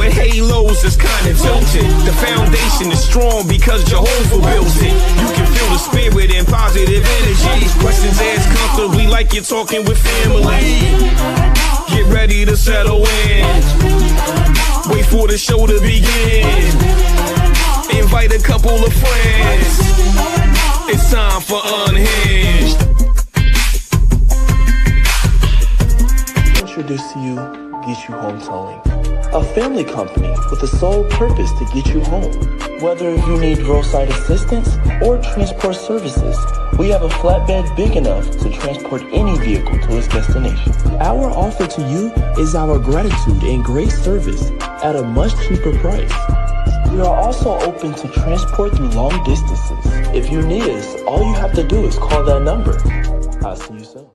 with halos that's kind of tilted. The foundation is strong because Jehovah built it. You can feel the spirit and positive energy. Questions asked comfortably like you're talking with family. Get ready to settle in. Wait for the show to begin. Invite a couple of friends. It's time for Unhinged. Introduce to you Get You Home Towing, a family company with the sole purpose to get you home. Whether you need roadside assistance or transport services, we have a flatbed big enough to transport any vehicle to its destination. Our offer to you is our gratitude and great service at a much cheaper price. We are also open to transport through long distances. If you need us, all you have to do is call that number. I'll see you soon.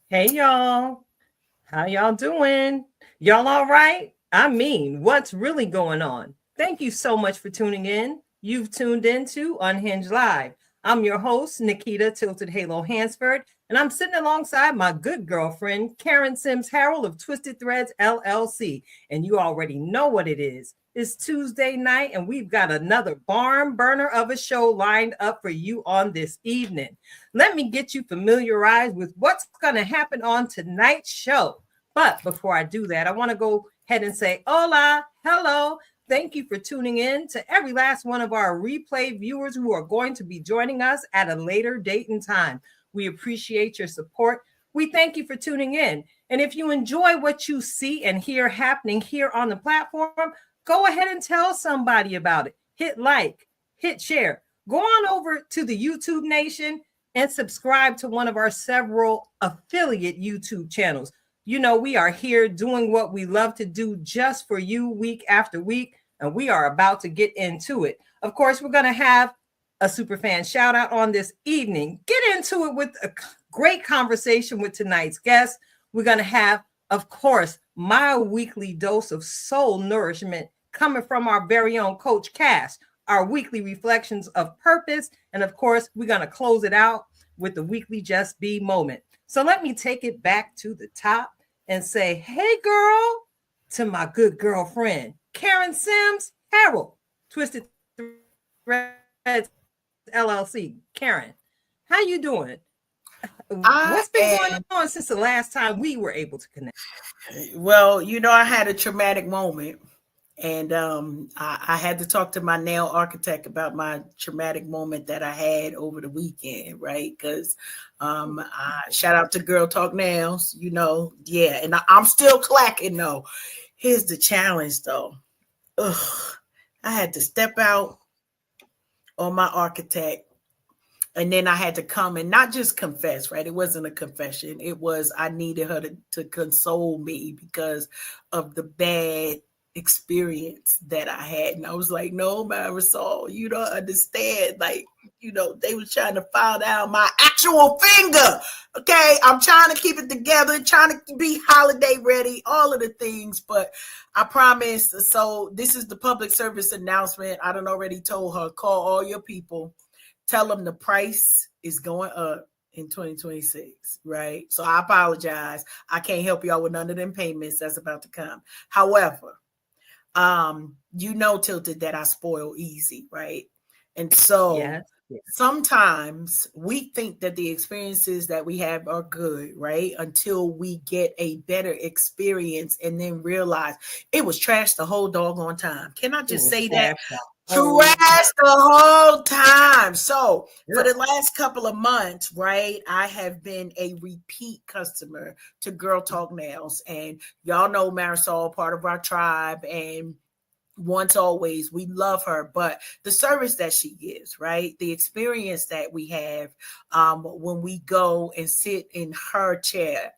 Hey, y'all. How y'all doing? Y'all all right? I mean, what's really going on? Thank you so much for tuning in. You've tuned into Unhinged Live. I'm your host, Nikita Tilted Halo Hansford, and I'm sitting alongside my good girlfriend, Karen Sims Harrell of Twisted Threads, LLC. And you already know what it is. It's Tuesday night, and we've got another barn burner of a show lined up for you on this evening. Let me get you familiarized with what's going to happen on tonight's show. But before I do that, I want to go ahead and say hola, hello. Thank you for tuning in to every last one of our replay viewers who are going to be joining us at a later date and time. We appreciate your support. We thank you for tuning in. And if you enjoy what you see and hear happening here on the platform, go ahead and tell somebody about it. Hit like, hit share. Go on over to the YouTube Nation and subscribe to one of our several affiliate YouTube channels. You know, we are here doing what we love to do just for you week after week, and we are about to get into it. Of course, we're going to have a superfan shout out on this evening. Get into it with a great conversation with tonight's guest. We're going to have, of course, my weekly dose of soul nourishment coming from our very own Coach Cass, our weekly reflections of purpose. And of course, we're going to close it out with the weekly Just Be moment. So let me take it back to the top and say, hey, girl, to my good girlfriend, Karen Sims Harrell, Twisted Threads LLC. Karen, how you doing? What's been going on since the last time we were able to connect? Well, you know, I had a traumatic moment, and I had to talk to my nail architect about my traumatic moment that I had over the weekend, right? Because shout out to Girl Talk Nails, you know, yeah, and I'm still clacking though. Here's the challenge though. I had to step out on my architect. And then I had to come and not just confess, right? It wasn't a confession. It was, I needed her to console me because of the bad experience that I had. And I was like, no, Marisol, you don't understand. Like, you know, they was trying to file down my actual finger. Okay. I'm trying to keep it together, trying to be holiday ready, all of the things, but I promise. So this is the public service announcement. I done already told her, call all your people. Tell them the price is going up in 2026, right? So I apologize. I can't help y'all with none of them payments that's about to come. However, you know, Tilted, that I spoil easy, right? And so yes. Sometimes we think that the experiences that we have are good, right? Until we get a better experience and then realize it was trash the whole doggone time. Can I just say that? Trash the whole time. So for the last couple of months, right, I have been a repeat customer to Girl Talk Nails. And y'all know Marisol, part of our tribe, and once always, we love her. But the service that she gives, right, the experience that we have when we go and sit in her chair.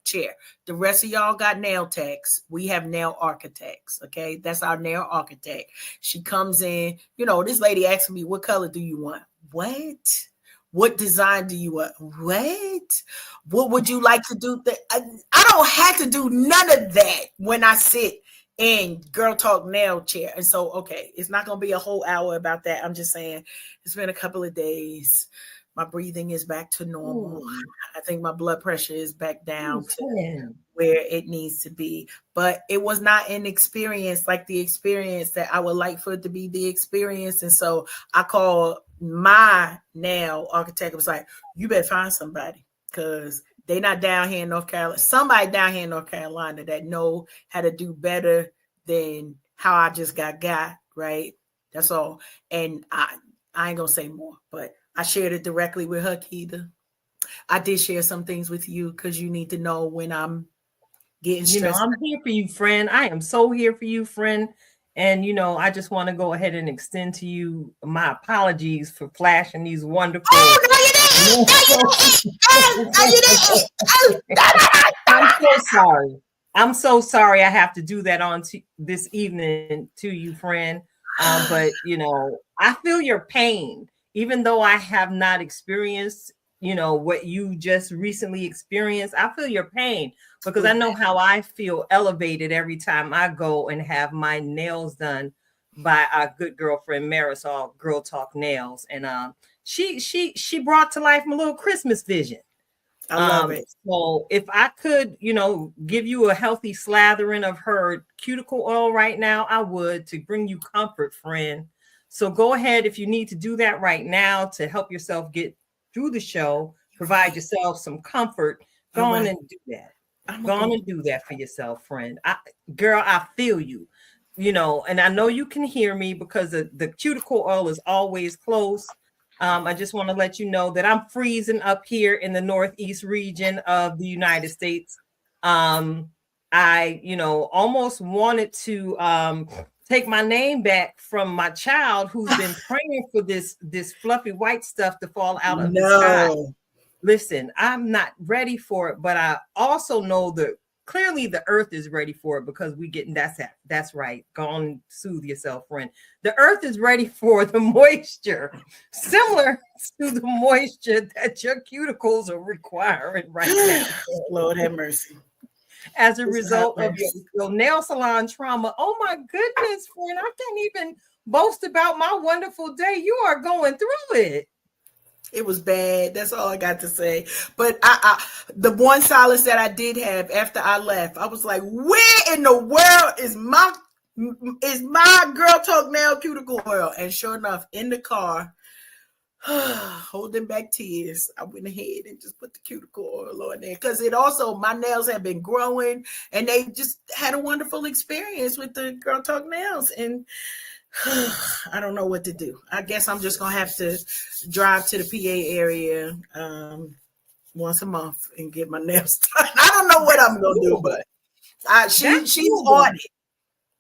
The rest of y'all got nail techs. We have nail architects. Okay, that's our nail architect. She comes in. You know, this lady asked me, "What color do you want?" What design do you want? What would you like to do? I don't have to do none of that when I sit in Girl Talk Nail Chair. And so, okay, it's not going to be a whole hour about that. I'm just saying it's been a couple of days. My breathing is back to normal. Ooh. I think my blood pressure is back down to Listen. where it needs to be. But it was not an experience like the experience that I would like for it to be the experience. And so I called my nail architect. I was like, you better find somebody, because they not down here in North Carolina. Somebody down here in North Carolina that know how to do better than how I just got, right? That's all. And I ain't gonna say more, but I shared it directly with her, Keita. I did share some things with you because you need to know when I'm getting stressed. I'm here for you, friend. I am so here for you, friend. And, I just want to go ahead and extend to you my apologies for flashing these wonderful. Oh, no, you didn't. No, you didn't. I'm so sorry. I'm so sorry I have to do that on this evening to you, friend. But, I feel your pain, even though I have not experienced, what you just recently experienced. I feel your pain because I know how I feel elevated every time I go and have my nails done by our good girlfriend Marisol, Girl Talk Nails. And she brought to life my little Christmas vision. I love it. So if I could, give you a healthy slathering of her cuticle oil right now, I would, to bring you comfort, friend. So go ahead if you need to do that right now to help yourself get through the show, provide yourself some comfort. Go on and do that. Go on and do that for yourself, friend. Girl, I feel you, and I know you can hear me because the cuticle oil is always close. I just want to let you know that I'm freezing up here in the Northeast region of the United States. I, almost wanted to take my name back from my child who's been praying for this fluffy white stuff to fall out of the sky. Listen, I'm not ready for it, but I also know that clearly the earth is ready for it because we getting that's right. Go on and soothe yourself, friend. The earth is ready for the moisture, similar to the moisture that your cuticles are requiring right now. Lord have mercy. As a result of your nail salon trauma. Oh my goodness, friend. I can't even boast about my wonderful day. You are going through it. It was bad. That's all I got to say. But the one solace that I did have after I left, I was like, where in the world is my Girl Talk Nail cuticle oil? And sure enough, in the car, holding back tears, I went ahead and just put the cuticle oil on there because it also, my nails have been growing and they just had a wonderful experience with the Girl Talk Nails. And I don't know what to do. I guess I'm just gonna have to drive to the PA area once a month and get my nails done. I don't know what I'm gonna do, but she's on it.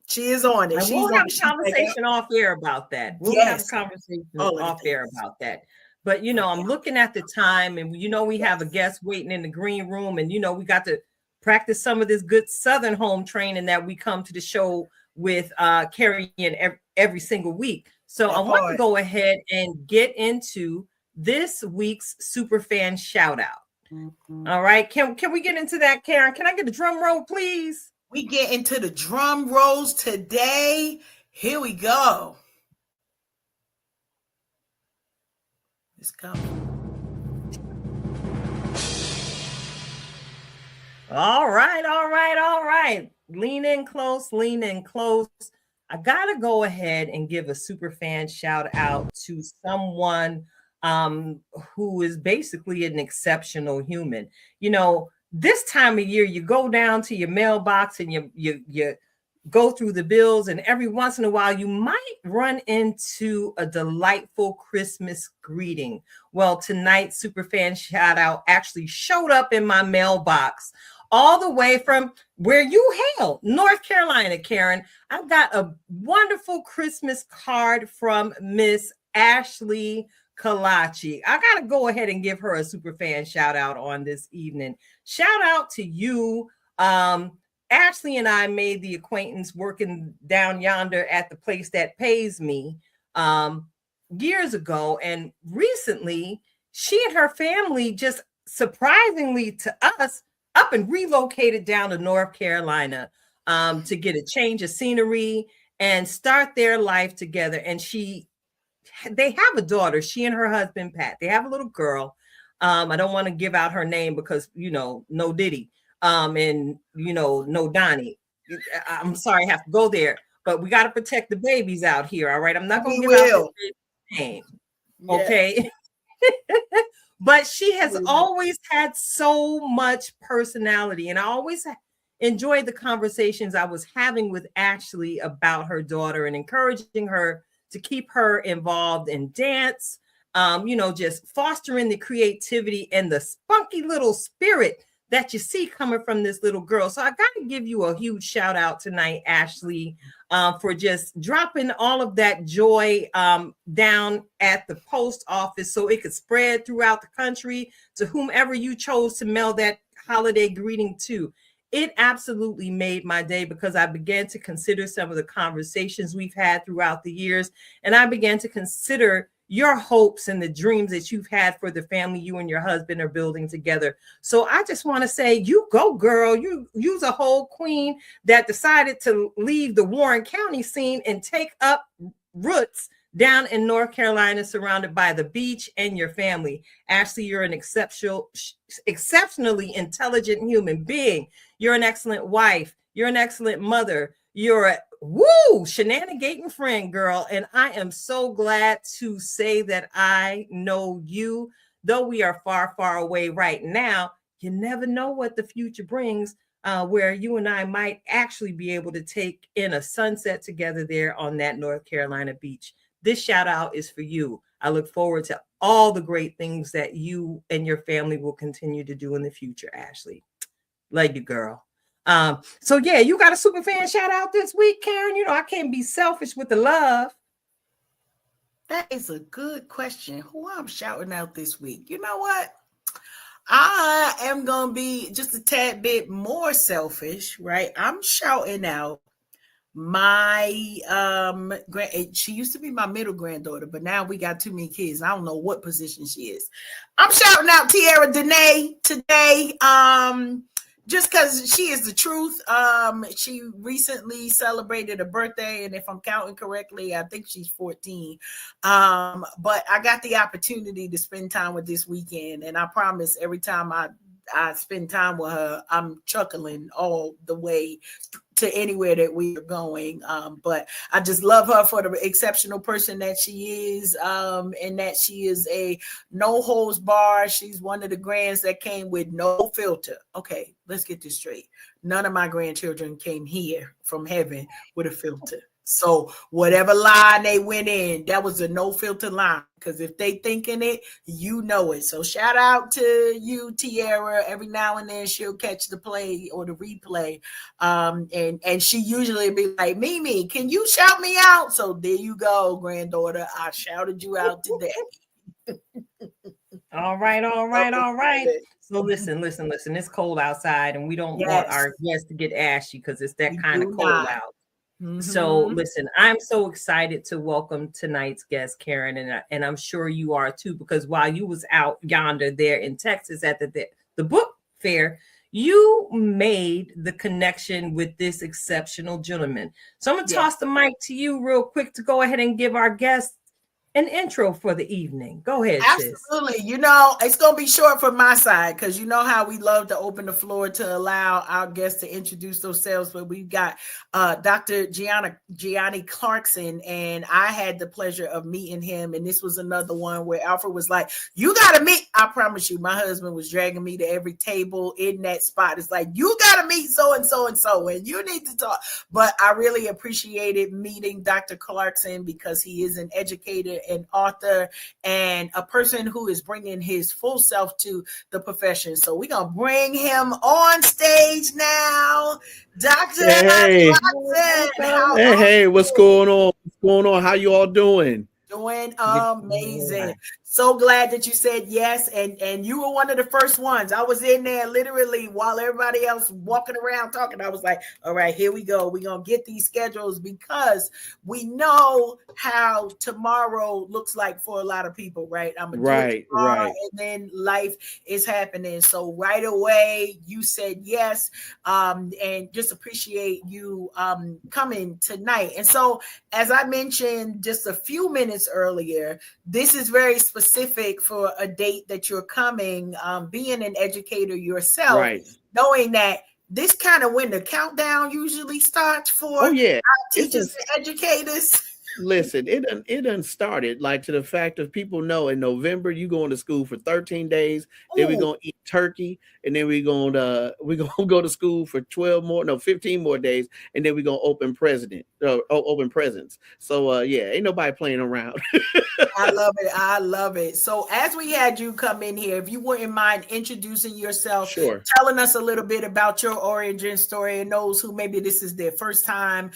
She is on it. We'll have a conversation off air about that. We'll have a conversation off air about that. But I'm looking at the time, and we have a guest waiting in the green room, and we got to practice some of this good Southern home training that we come to the show with carrying every single week. So I want to go ahead and get into this week's Superfan shout out. Mm-hmm. All right. Can we get into that, Karen? Can I get a drum roll, please? We get into the drum rolls today. Here we go. Let's go. All right. Lean in close. I got to go ahead and give a super fan shout out to someone who is basically an exceptional human. This time of year, you go down to your mailbox and you go through the bills, and every once in a while, you might run into a delightful Christmas greeting. Well, tonight's Superfan shout out actually showed up in my mailbox all the way from where you hail, North Carolina, Karen. I've got a wonderful Christmas card from Miss Ashley Kalachi. I got to go ahead and give her a super fan shout out on this evening. Shout out to you. Ashley and I made the acquaintance working down yonder at the place that pays me years ago. And recently, she and her family just surprisingly to us up and relocated down to North Carolina. to get a change of scenery and start their life together. And they have a daughter, she and her husband, Pat. They have a little girl. I don't want to give out her name because, no Diddy, and, no Donnie. I'm sorry, I have to go there, but we got to protect the babies out here. All right. I'm not going to give out the name. Okay. But she has always had so much personality, and I always enjoyed the conversations I was having with Ashley about her daughter and encouraging her to keep her involved in dance, just fostering the creativity and the spunky little spirit that you see coming from this little girl. So I got to give you a huge shout out tonight, Ashley, for just dropping all of that joy down at the post office so it could spread throughout the country to whomever you chose to mail that holiday greeting to. It absolutely made my day because I began to consider some of the conversations we've had throughout the years, and I began to consider your hopes and the dreams that you've had for the family you and your husband are building together. So I just want to say, you go, girl. You's a whole queen that decided to leave the Warren County scene and take up roots down in North Carolina, surrounded by the beach and your family. Ashley, you're an exceptionally intelligent human being. You're an excellent wife. You're an excellent mother. You're a shenanigating friend, girl. And I am so glad to say that I know you. Though we are far, far away right now, you never know what the future brings, where you and I might actually be able to take in a sunset together there on that North Carolina beach. This shout out is for you. I look forward to all the great things that you and your family will continue to do in the future, Ashley. Love you, girl. So yeah, you got a super fan shout out this week, Karen. I can't be selfish with the love. That is a good question. Who I'm shouting out this week? You know what? I am going to be just a tad bit more selfish, right? I'm shouting out my she used to be my middle granddaughter, but now we got too many kids. I don't know what position she is. I'm shouting out Tiara Danae today. Just because she is the truth. She recently celebrated a birthday, and if I'm counting correctly, I think she's 14. But I got the opportunity to spend time with this weekend, and I promise every time I spend time with her, I'm chuckling all the way to anywhere that we are going. But I just love her for the exceptional person that she is, and that she is a no holds bar. She's one of the grands that came with no filter. Okay, let's get this straight. None of my grandchildren came here from heaven with a filter. So whatever line they went in, that was a no filter line. Because if they thinking it, you know it. So shout out to you, Tiara. Every now and then she'll catch the play or the replay. And she usually be like, Mimi, can you shout me out? So there you go, granddaughter. I shouted you out today. All right. So listen. It's cold outside, and we don't want our guests to get ashy because it's that kind of cold out. Mm-hmm. So listen, I'm so excited to welcome tonight's guest, Karen, and I'm sure you are too, because while you was out yonder there in Texas at the book fair, you made the connection with this exceptional gentleman. So I'm going to toss the mic to you real quick to go ahead and give our guests an intro for the evening. Go ahead, Absolutely. sis. It's going to be short from my side because you know how we love to open the floor to allow our guests to introduce themselves. But we've got Dr. Giani Clarkson, and I had the pleasure of meeting him. And this was another one where Alfred was like, you got to meet. I promise you, my husband was dragging me to every table in that spot. It's like, you got to meet so-and-so and so, and you need to talk. But I really appreciated meeting Dr. Clarkson because he is an educator, an author, and a person who is bringing his full self to the profession. So we're going to bring him on stage now. Dr. Clarkson. Hey, what's going on? What's going on? How you all doing? Doing amazing. So glad that you said yes, and you were one of the first ones. I was in there literally while everybody else walking around talking. I was like, all right, here we go. We're going to get these schedules because we know how tomorrow looks like for a lot of people, right? I'm going to do it tomorrow, and then life is happening. So right away, you said yes, and just appreciate you coming tonight. And so, as I mentioned just a few minutes earlier, this is very specific for a date that you're coming, being an educator yourself, knowing that this kind of when the countdown usually starts for teachers and educators. Listen, it done started like to the fact of people know in November you going to school for 13 days, then we're gonna eat turkey, and then we're gonna go to school for 15 more days, and then we're gonna open presents. So ain't nobody playing around. I love it. I love it. So as we had you come in here, if you wouldn't mind introducing yourself, telling us a little bit about your origin story, and those who maybe this is their first time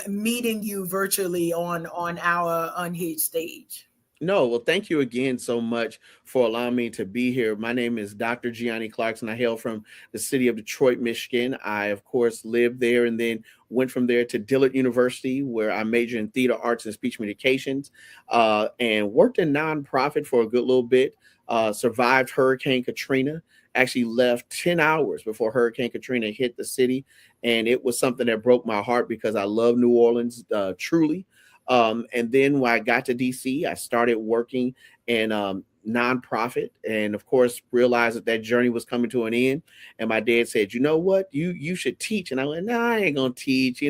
meeting you virtually on our Unhinged stage. No, well, thank you again so much for allowing me to be here. My name is Dr. Giani Clarkson. I hail from the city of Detroit, Michigan. I, of course, lived there and then went from there to Dillard University, where I majored in theater arts and speech communications, and worked in nonprofit for a good little bit, survived Hurricane Katrina, actually left 10 hours before Hurricane Katrina hit the city. And it was something that broke my heart because I love New Orleans, truly. And then when I got to DC, I started working in nonprofit, and of course realized that journey was coming to an end. And my dad said, you know what, you should teach. And I went, nah, I ain't gonna teach.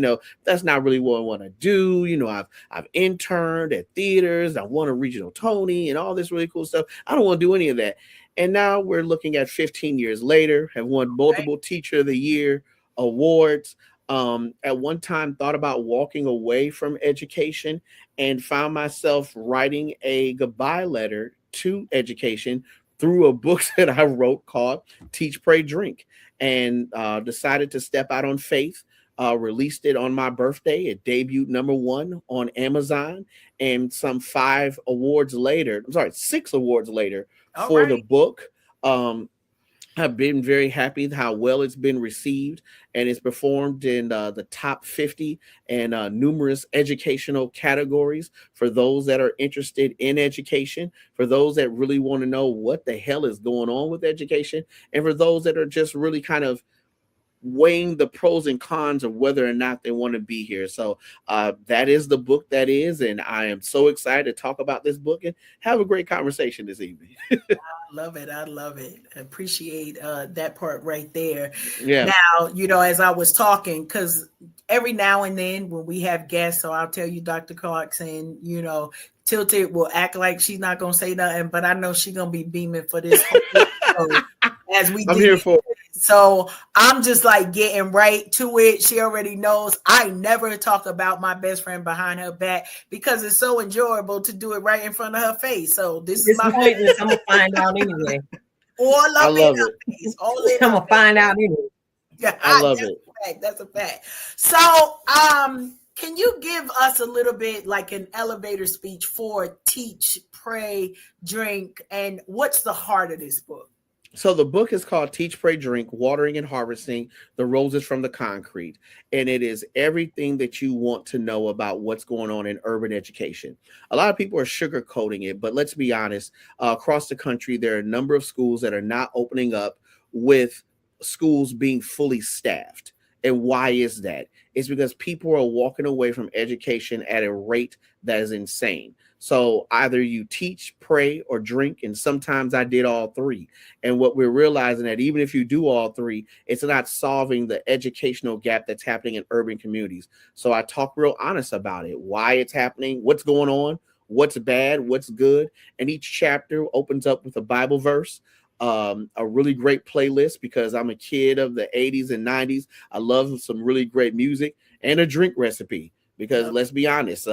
That's not really what I want to do. I've interned at theaters. I won a regional Tony and all this really cool stuff. I don't want to do any of that. And now we're looking at 15 years later, have won multiple Teacher of the Year awards. At one time thought about walking away from education and found myself writing a goodbye letter to education through a book that I wrote called Teach, Pray, Drink, and decided to step out on faith. Released it on my birthday. It debuted #1 on Amazon, and some 6 awards later for the book. I've been very happy how well it's been received, and it's performed in the top 50 and numerous educational categories for those that are interested in education, for those that really want to know what the hell is going on with education, and for those that are just really kind of weighing the pros and cons of whether or not they want to be here. So that is the book that is, and I am so excited to talk about this book and have a great conversation this evening. I love it. I love it. I appreciate that part right there. Yeah. Now, as I was talking, because every now and then when we have guests, so I'll tell you, Dr. Clarkson, Tilted will act like she's not going to say nothing, but I know she's going to be beaming for this whole as we I'm here for it. So I'm just like getting right to it. She already knows I never talk about my best friend behind her back because it's so enjoyable to do it right in front of her face. So this is my pointless. I'm gonna find out anyway. I love it. I'm gonna find out anyway. Yeah, I love it. That's a fact. So can you give us a little bit like an elevator speech for Teach, Pray, Drink, and what's the heart of this book? So the book is called Teach, Pray, Drink, Watering and Harvesting the Roses from the Concrete. And it is everything that you want to know about what's going on in urban education. A lot of people are sugarcoating it, but let's be honest, across the country, there are a number of schools that are not opening up with schools being fully staffed. And why is that? It's because people are walking away from education at a rate that is insane. So either you teach, pray, or drink, and sometimes I did all three. And what we're realizing that even if you do all three, it's not solving the educational gap that's happening in urban communities. So I talk real honest about it, why it's happening, what's going on, what's bad, what's good. And each chapter opens up with a Bible verse, a really great playlist because I'm a kid of the 80s and 90s. I love some really great music, and a drink recipe because let's be honest,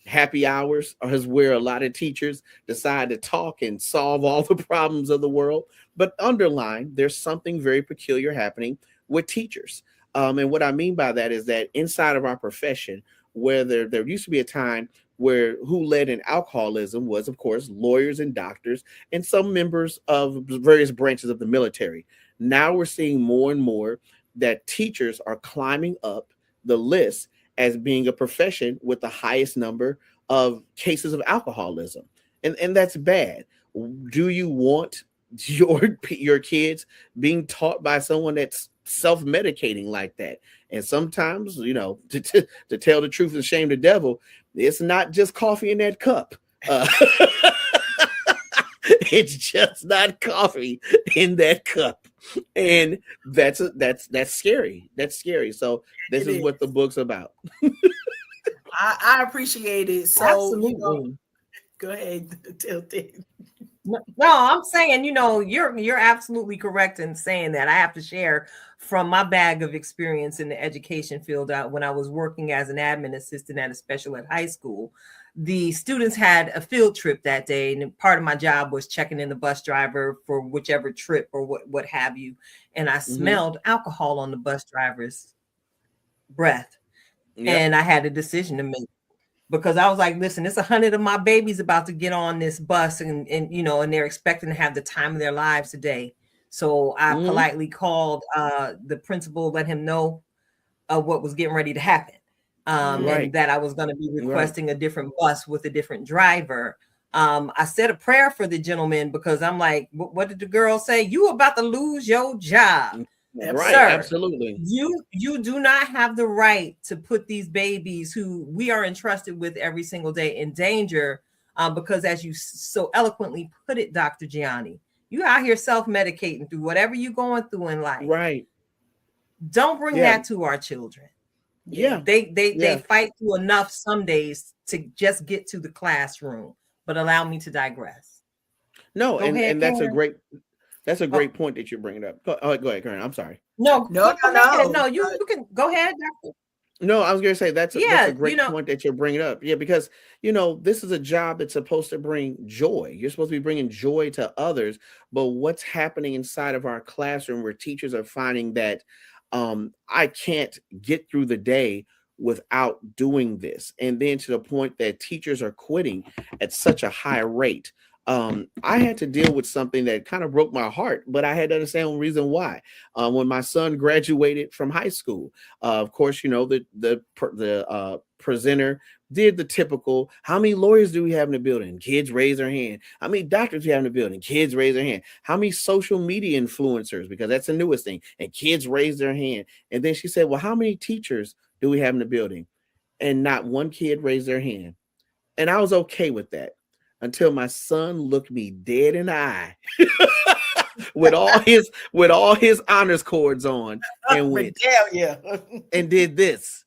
happy hours is where a lot of teachers decide to talk and solve all the problems of the world. But underline, there's something very peculiar happening with teachers. And what I mean by that is that inside of our profession, where there used to be a time who led in alcoholism was, of course, lawyers and doctors and some members of various branches of the military. Now we're seeing more and more that teachers are climbing up the list as being a profession with the highest number of cases of alcoholism. And that's bad. Do you want your kids being taught by someone that's self-medicating like that? And sometimes, to tell the truth and shame the devil, it's not just coffee in that cup. It's just not coffee in that cup. And that's scary. That's scary. So this is what the book's about. I appreciate it. So Absolutely. Go ahead, Tilton. No, I'm saying, you're absolutely correct in saying that. I have to share from my bag of experience in the education field. When I was working as an admin assistant at a special ed high school, the students had a field trip that day, and part of my job was checking in the bus driver for whichever trip or what have you. And I smelled alcohol on the bus driver's breath. Yep. And I had a decision to make, because I was like, listen, it's 100 of my babies about to get on this bus, and they're expecting to have the time of their lives today. So I politely called the principal, let him know what was getting ready to happen. And that I was going to be requesting a different bus with a different driver. I said a prayer for the gentleman, because I'm like, what did the girl say? You about to lose your job. Right, sir, absolutely. You do not have the right to put these babies who we are entrusted with every single day in danger, because as you so eloquently put it, Dr. Giani, you out here self-medicating through whatever you're going through in life. Right. Don't bring that to our children. Yeah. They fight through enough some days to just get to the classroom. But allow me to digress. No, go ahead, and that's a great point that you're bringing up. Go ahead, Karen. I'm sorry. No. You can go ahead, Doctor. No, I was going to say that's a great point that you're bringing up. Yeah, because this is a job that's supposed to bring joy. You're supposed to be bringing joy to others. But what's happening inside of our classroom, where teachers are finding that I can't get through the day without doing this, and then to the point that teachers are quitting at such a high rate. I had to deal with something that kind of broke my heart, but I had to understand the reason why. When my son graduated from high school, of course, the presenter did the typical, how many lawyers do we have in the building? Kids raise their hand. How many doctors do we have in the building? Kids raise their hand. How many social media influencers? Because that's the newest thing. And kids raise their hand. And then she said, well, how many teachers do we have in the building? And not one kid raised their hand. And I was okay with that, until my son looked me dead in the eye with all his honors cords on, and went and did this.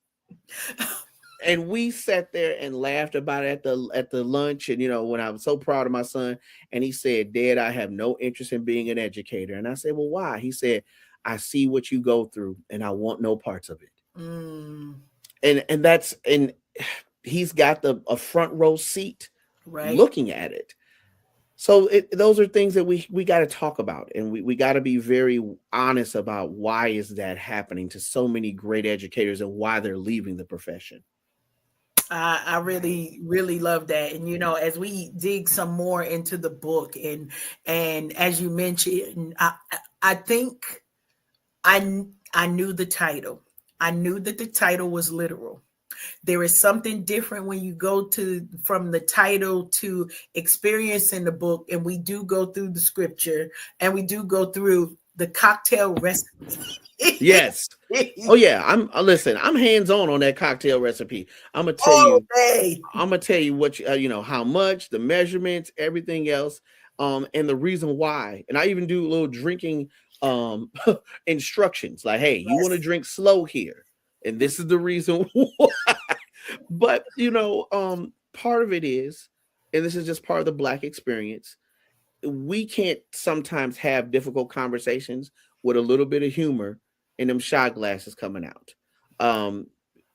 And we sat there and laughed about it at the lunch. And when I was so proud of my son, and he said, Dad, I have no interest in being an educator. And I said, well, why? He said, I see what you go through, and I want no parts of it. And he's got a front row seat. Right. Looking at it. So those are things that we got to talk about, and we got to be very honest about why is that happening to so many great educators and why they're leaving the profession. I really, really love that. And, as we dig some more into the book, and as you mentioned, I think I knew the title. I knew that the title was literal. There is something different when you go from the title to experiencing the book. And we do go through the scripture, and we do go through the cocktail recipe. Yes. Oh yeah. I'm hands-on that cocktail recipe. I'm gonna tell you what how much, the measurements, everything else, and the reason why. And I even do little drinking instructions, like, hey, you want to drink slow here, and this is the reason why. But part of it is, and this is just part of the Black experience, we can't sometimes have difficult conversations with a little bit of humor and them shot glasses coming out.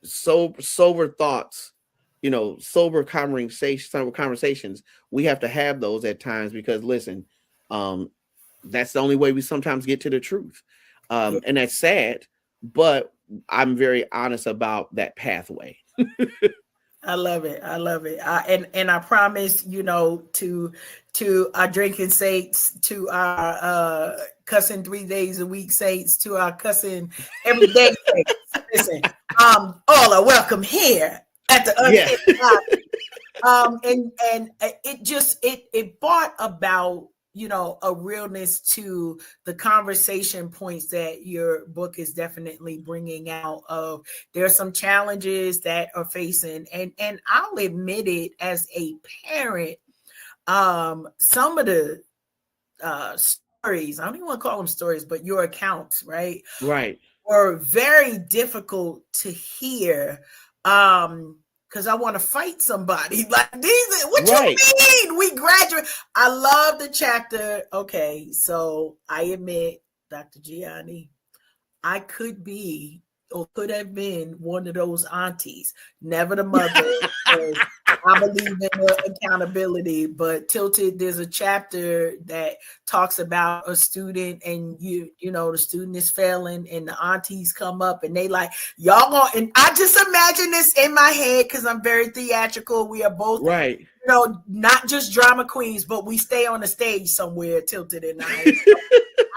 Sober thoughts, sober conversations, we have to have those at times, because listen, that's the only way we sometimes get to the truth. And that's sad, but I'm very honest about that pathway. I love it. I love it. And I promise, to our drinking saints, to our cussing 3 days a week saints, to our cussing every day saints. Listen, all are welcome here at the Unhinged Table. And it brought about, a realness to the conversation points that your book is definitely bringing out. Of there are some challenges that are facing, and I'll admit it, as a parent, some of the stories, I don't even want to call them stories, but your accounts, right, were very difficult to hear. Because I want to fight somebody. Like, what you mean? We graduate. I love the chapter. Okay, so I admit, Dr. Giani, I could be or could have been one of those aunties, never the mother. I believe in the accountability, but Tilted, there's a chapter that talks about a student, and the student is failing, and the aunties come up and they like, y'all going, and I just imagine this in my head because I'm very theatrical. We are both not just drama queens, but we stay on the stage somewhere, Tilted and I.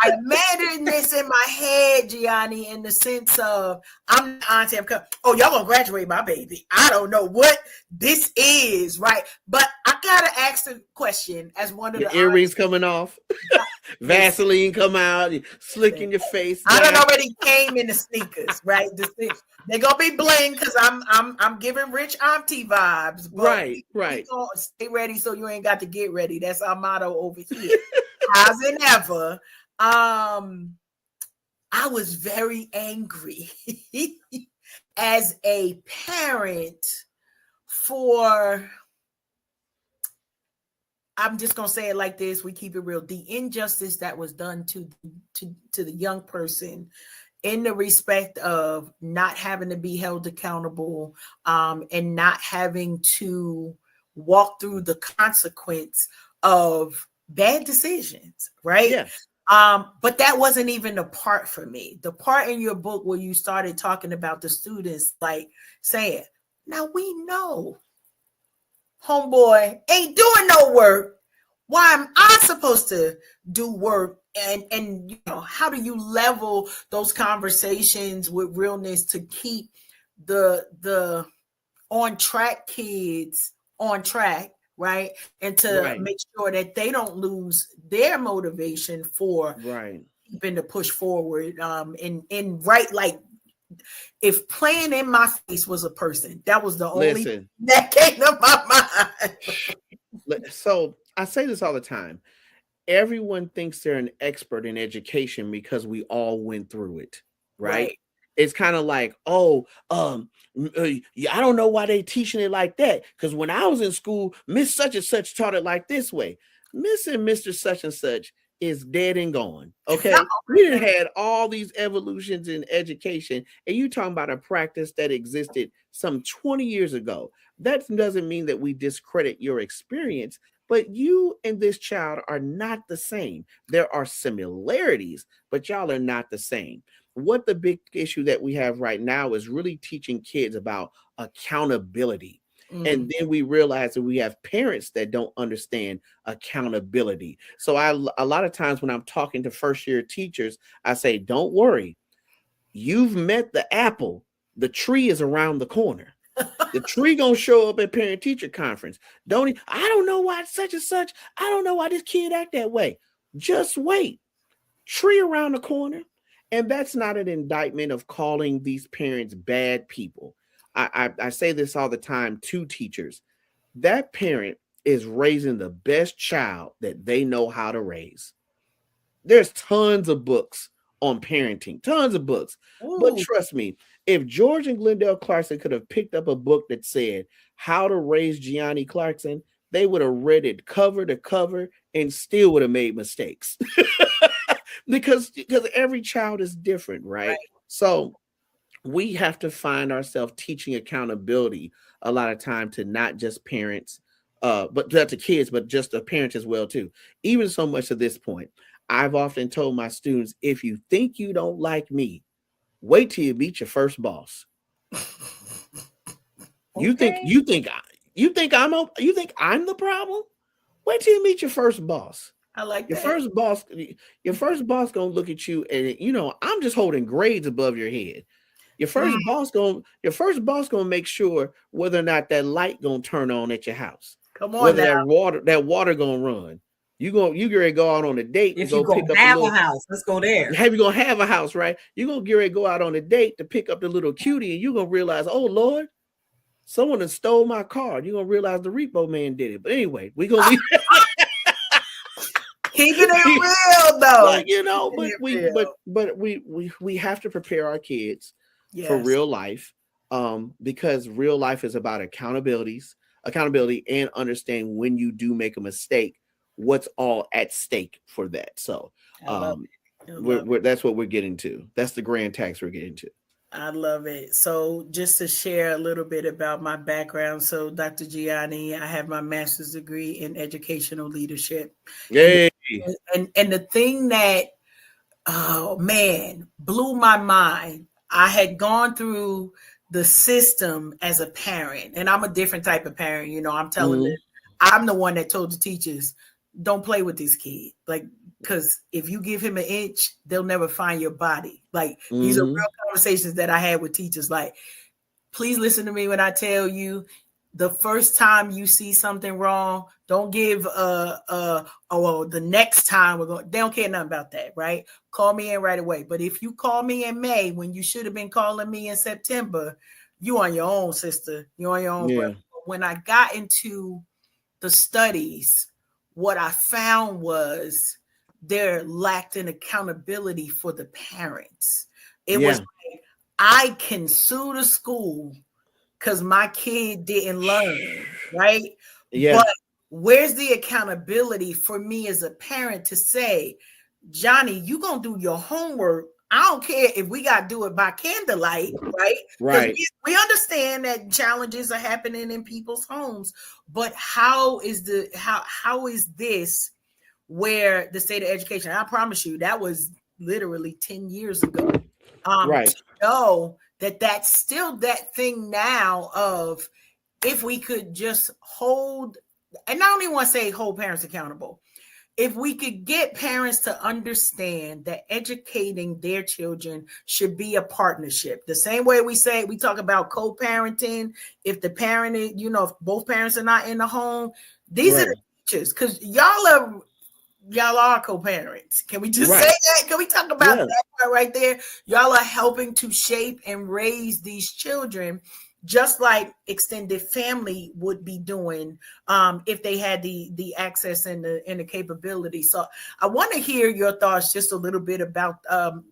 I imagine this in my head, Giani, in the sense of I'm the auntie. Y'all gonna graduate my baby. I don't know what this is, right? But I gotta ask the question as one of your the earrings coming off, Vaseline come out, you slicking your face. I done already came in the sneakers, right? They're gonna be bling because I'm giving rich auntie vibes. Right. Stay ready so you ain't got to get ready. That's our motto over here. How's it ever? I was very angry as a parent I'm just gonna say it like this, we keep it real, the injustice that was done to the young person in the respect of not having to be held accountable, and not having to walk through the consequence of bad decisions, right? Yes. But that wasn't even the part for me. The part in your book where you started talking about the students, like saying, now we know homeboy ain't doing no work. Why am I supposed to do work? And how do you level those conversations with realness to keep the on track kids on track, right? And to make sure that they don't lose their motivation for keeping to push forward. Like, if playing in my face was a person, that was the only that came to my mind. So I say this all the time. Everyone thinks they're an expert in education because we all went through it, right? It's kind of like, I don't know why they teaching it like that. Because when I was in school, Miss Such and Such taught it like this way. Miss and Mr. Such and Such is dead and gone. Okay. We done had all these evolutions in education, and you talking about a practice that existed some 20 years ago. That doesn't mean that we discredit your experience, but you and this child are not the same. There are similarities, but y'all are not the same. What the big issue that we have right now is really teaching kids about accountability. And then we realize that we have parents that don't understand accountability. So a lot of times when I'm talking to first year teachers, I say, don't worry. You've met the apple. The tree is around the corner. The tree gonna show up at parent teacher conference. I don't know why such and such. I don't know why this kid act that way. Just wait. Tree around the corner. And that's not an indictment of calling these parents bad people. I say this all the time to teachers. That parent is raising the best child that they know how to raise. There's tons of books on parenting, tons of books. Ooh. But trust me, if George and Glendale Clarkson could have picked up a book that said how to raise Giani Clarkson, they would have read it cover to cover and still would have made mistakes. because every child is different, right? So we have to find ourselves teaching accountability a lot of time to not just parents, but to kids, but just the parents as well too. Even so much to this point, I've often told my students, if you think you don't like me, wait till you meet your first boss. You think Okay. you think I'm the problem? Wait till you meet your first boss. I like Your that. first boss gonna look at you and I'm just holding grades above your head. Your first boss gonna make sure whether or not that light gonna turn on at your house. Come on Whether now. that water gonna run. You get ready to go out on a date to If you go gonna pick up the have a little. house, let's go there. You gonna have a house, right? You gonna get ready to go out on a date to pick up the little cutie, and you gonna realize, oh Lord, someone has stole my car. You gonna realize the repo man did it. But anyway, we gonna be Keeping it real though. like but we have to prepare our kids for Yes. real life, because real life is about accountability and understanding when you do make a mistake, what's all at stake for that. So that's what we're getting to. That's the grand tax we're getting to. I love it. So just to share a little bit about my background. So Dr. Giani, I have my master's degree in educational leadership. Yay. And the thing that, oh man, blew my mind, I had gone through the system as a parent, and I'm a different type of parent. I'm telling them, I'm the one that told the teachers, don't play with this kid. Like, because if you give him an inch, they'll never find your body. Like, these are real conversations that I had with teachers. Like, please listen to me when I tell you, the first time you see something wrong, don't give the next time they don't care nothing about that, right? Call me in right away. But if you call me in May when you should have been calling me in September, you on your own, sister. You on your own, brother. When I got into the studies, what I found was there lacked an accountability for the parents. It was like, I can sue the school because my kid didn't learn, right? Yeah. But where's the accountability for me as a parent to say, Johnny, you gonna do your homework. I don't care if we got to do it by candlelight, right? Right. We understand that challenges are happening in people's homes, but how is this where the state of education? I promise you, that was literally 10 years ago. Right. To know that that's still that thing now of if we could just hold, and I don't even want to say hold parents accountable. If we could get parents to understand that educating their children should be a partnership, the same way we talk about co-parenting. If the parent is, if both parents are not in the home, these are the teachers, because y'all are co-parents. Can we just say that? Can we talk about that part right there? Y'all are helping to shape and raise these children, just like extended family would be doing if they had the access and the capability. So I want to hear your thoughts just a little bit about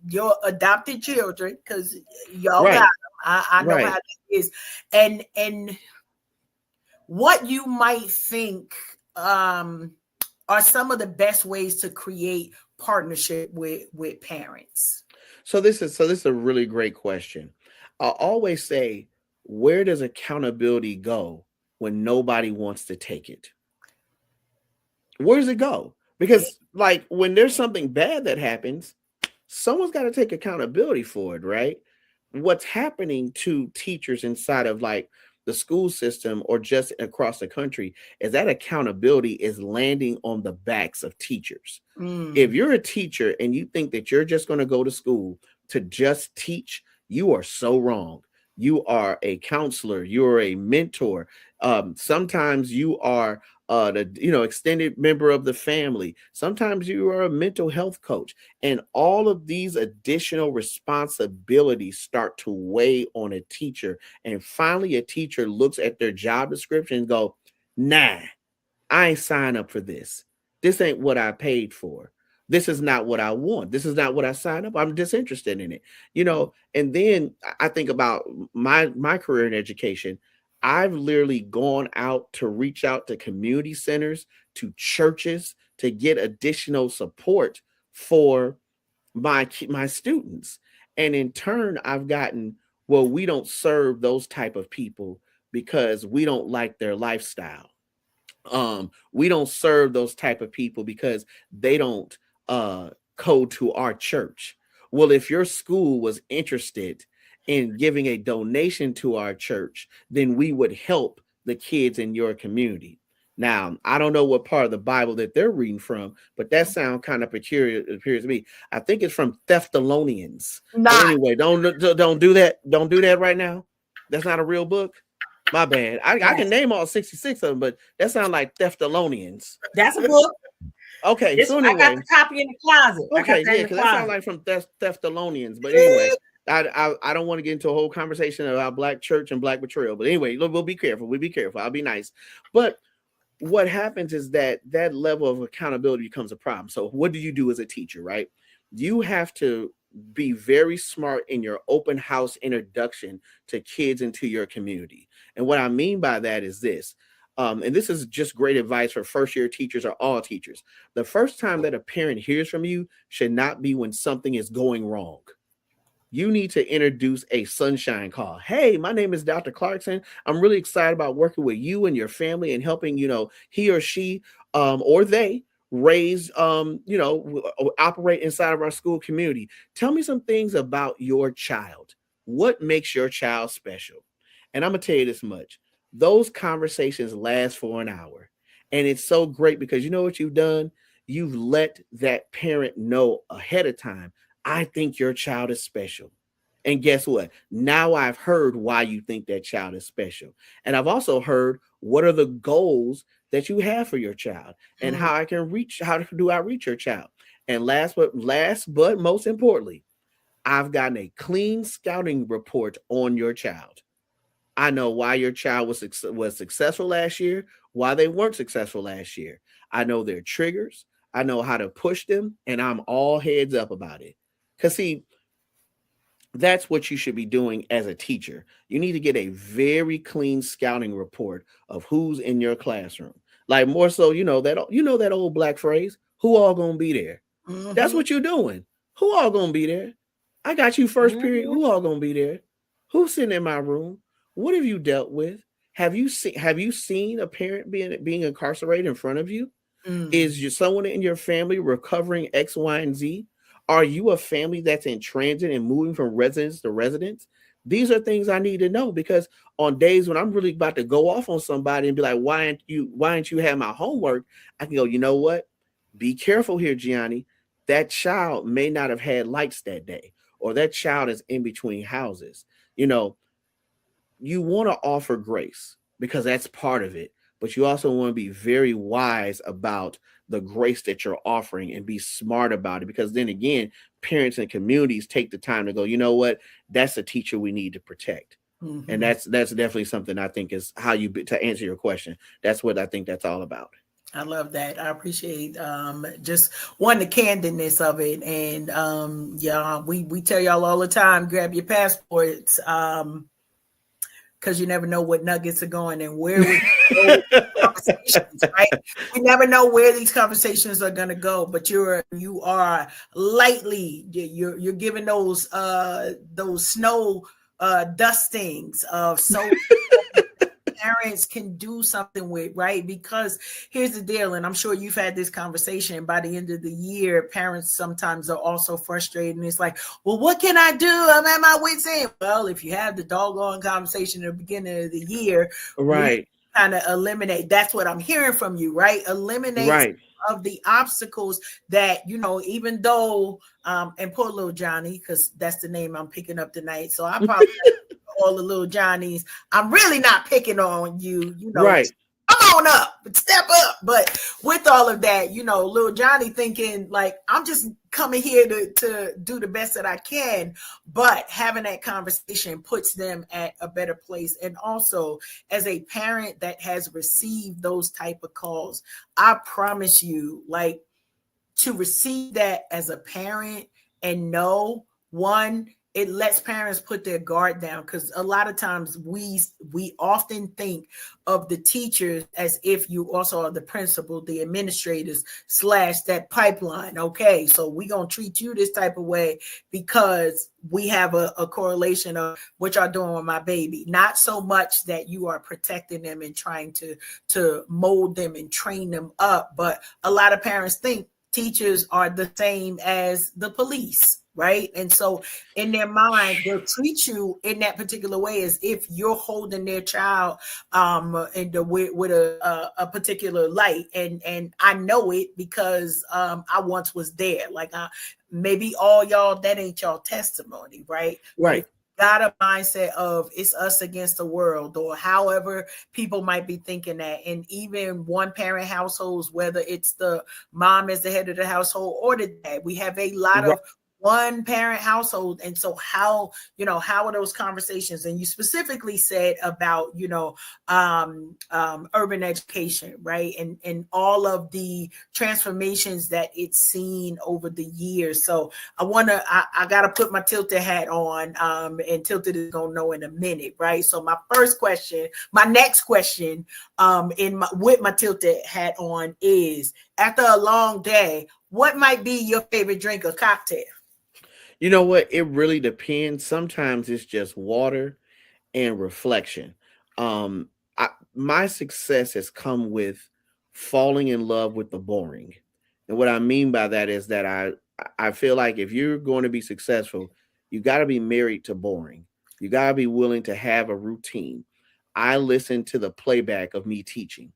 your adopted children, because y'all got them. I know how that is, and what you might think are some of the best ways to create partnership with parents. So this is a really great question. I always say, where does accountability go when nobody wants to take it? Where does it go? Because like when there's something bad that happens, someone's got to take accountability for it, right? What's happening to teachers inside of like the school system or just across the country is that accountability is landing on the backs of teachers. If you're a teacher and you think that you're just going to go to school to just teach, you are so wrong. You are a counselor. You're a mentor. Sometimes you are the extended member of the family. Sometimes you are a mental health coach, and all of these additional responsibilities start to weigh on a teacher. And finally, a teacher looks at their job description and go, "Nah, I ain't sign up for this. This ain't what I paid for. This is not what I want. This is not what I signed up. I'm disinterested in it." And then I think about my career in education. I've literally gone out to reach out to community centers, to churches, to get additional support for my students. And in turn, I've gotten, well, we don't serve those type of people because we don't like their lifestyle. We don't serve those type of people because they don't code to our church. Well, if your school was interested in giving a donation to our church, then we would help the kids in your community. Now, I don't know what part of the Bible that they're reading from, but that sounds kind of peculiar. It appears to me. I think it's from Thessalonians. But anyway, don't do that. Don't do that right now. That's not a real book. My bad. I can name all 66 of them, but that sounds like Thessalonians. That's a book. Okay, so anyway, I got the copy in the closet. Okay, yeah, because that sounds like from Thessalonians. But anyway, I don't want to get into a whole conversation about Black church and Black betrayal. But anyway, we'll be careful. We'll be careful. I'll be nice. But what happens is that level of accountability becomes a problem. So what do you do as a teacher, right? You have to be very smart in your open house introduction to kids into your community. And what I mean by that is this, and this is just great advice for first-year teachers or all teachers. The first time that a parent hears from you should not be when something is going wrong. You need to introduce a sunshine call. Hey, my name is Dr. Clarkson. I'm really excited about working with you and your family and helping, he or she or they raise, operate inside of our school community. Tell me some things about your child. What makes your child special? And I'm going to tell you this much. Those conversations last for an hour. And it's so great because you know what you've done? You've let that parent know ahead of time, I think your child is special. And guess what? Now I've heard why you think that child is special. And I've also heard what are the goals that you have for your child and how do I reach your child? And last but most importantly, I've gotten a clean scouting report on your child. I know why your child was successful last year, why they weren't successful last year. I know their triggers. I know how to push them, and I'm all heads up about it. Because see, that's what you should be doing as a teacher. You need to get a very clean scouting report of who's in your classroom. Like more so, that old Black phrase, who all gonna be there? Mm-hmm. That's what you're doing. Who all gonna be there? I got you first period. Who all gonna be there? Who's sitting in my room? What have you dealt with? Have you seen a parent being incarcerated in front of you? Is someone in your family recovering X, Y, and Z? Are you a family that's in transit and moving from residence to residence? These are things I need to know because on days when I'm really about to go off on somebody and be like, why ain't you have my homework? I can go, you know what? Be careful here, Giani. That child may not have had lights that day, or that child is in between houses. You want to offer grace because that's part of it. But you also want to be very wise about the grace that you're offering and be smart about it. Because then again, parents and communities take the time to go, you know what? That's a teacher we need to protect. Mm-hmm. And that's definitely something I think is how to answer your question. That's what I think that's all about. I love that. I appreciate just the candidness of it. And we tell y'all all the time, grab your passports. Because you never know what nuggets are going and where we go conversations, right? We never know where these conversations are going to go. But you are lightly you're giving those snow dustings of so parents can do something with, right? Because here's the deal, and I'm sure you've had this conversation. By the end of the year, parents sometimes are also frustrated, and it's like, well, what can I do? I'm at my wit's end. Well, if you have the doggone conversation at the beginning of the year, right, kind of eliminate. That's what I'm hearing from you, right? Eliminate of the obstacles that, even though, and poor little Johnny, because that's the name I'm picking up tonight. So I probably all the little Johnnies, I'm really not picking on you, right. Come on up, step up. But with all of that, little Johnny thinking like, I'm just coming here to do the best that I can. But having that conversation puts them at a better place. And also, as a parent that has received those type of calls, I promise you, like, to receive that as a parent and know, one, it lets parents put their guard down, because a lot of times we often think of the teachers as if you also are the principal, the administrators / that pipeline. Okay, so we're going to treat you this type of way because we have a correlation of what y'all doing with my baby. Not so much that you are protecting them and trying to mold them and train them up. But a lot of parents think teachers are the same as the police, right? And so in their mind, they'll treat you in that particular way as if you're holding their child with a particular light. And I know it because I once was there. Like maybe all y'all, that ain't y'all testimony, right? Right. Got a mindset of it's us against the world, or however people might be thinking that. And even one parent households, whether it's the mom as the head of the household or the dad, we have a lot of one parent household. And so how are those conversations? And you specifically said about, urban education, right? And all of the transformations that it's seen over the years. So I got to put my Tilted hat on, and Tilted is going to know in a minute, right? So my next question with my Tilted hat on is, after a long day, what might be your favorite drink or cocktail? You know what? It really depends. Sometimes it's just water and reflection. Um, my success has come with falling in love with the boring. And what I mean by that is that I feel like if you're going to be successful, you got to be married to boring. You got to be willing to have a routine. I listen to the playback of me teaching.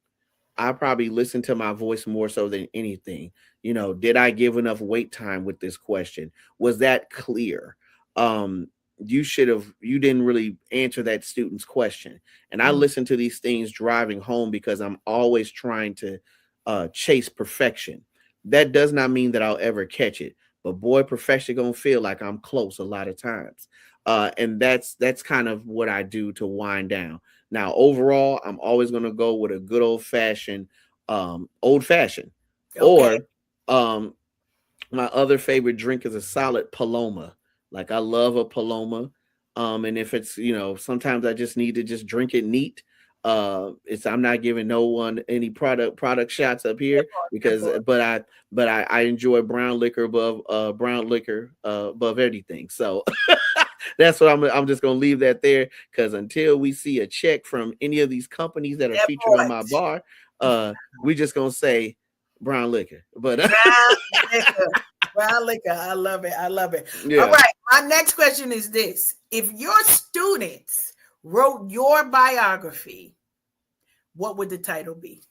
I probably listen to my voice more so than anything. Did I give enough wait time with this question? Was that clear? Um, you didn't really answer that student's question. And I listen to these things driving home because I'm always trying to chase perfection. That does not mean that I'll ever catch it, but boy, perfection gonna feel like I'm close a lot of times. And that's kind of what I do to wind down. Now, overall, I'm always going to go with a good old fashioned, okay. Or my other favorite drink is a solid Paloma. Like I love a Paloma. And if it's, sometimes I just need to just drink it neat. I'm not giving no one any product shots up here because, but I enjoy brown liquor above everything. So that's what I'm just gonna leave that there, because until we see a check from any of these companies that are featured on my bar, we just gonna say brown liquor. But brown liquor, I love it. Yeah. All right, my next question is this: if your students wrote your biography, what would the title be?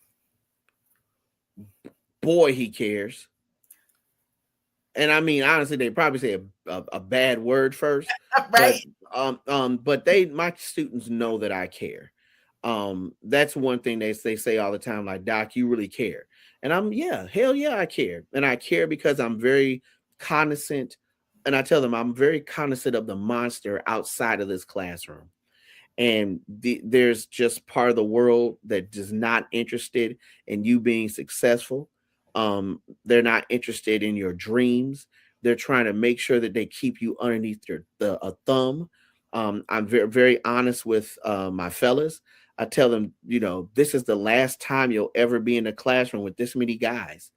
Boy, he cares. And I mean, honestly, they probably say a bad word first, right? But my students know that I care. That's one thing they say all the time, like, Doc, you really care. And hell yeah, I care. And I care because I'm very cognizant. And I tell them I'm very cognizant of the monster outside of this classroom. And there's just part of the world that is not interested in you being successful. They're not interested in your dreams. They're trying to make sure that they keep you underneath a thumb. I'm very, very honest with my fellas. I tell them, this is the last time you'll ever be in a classroom with this many guys.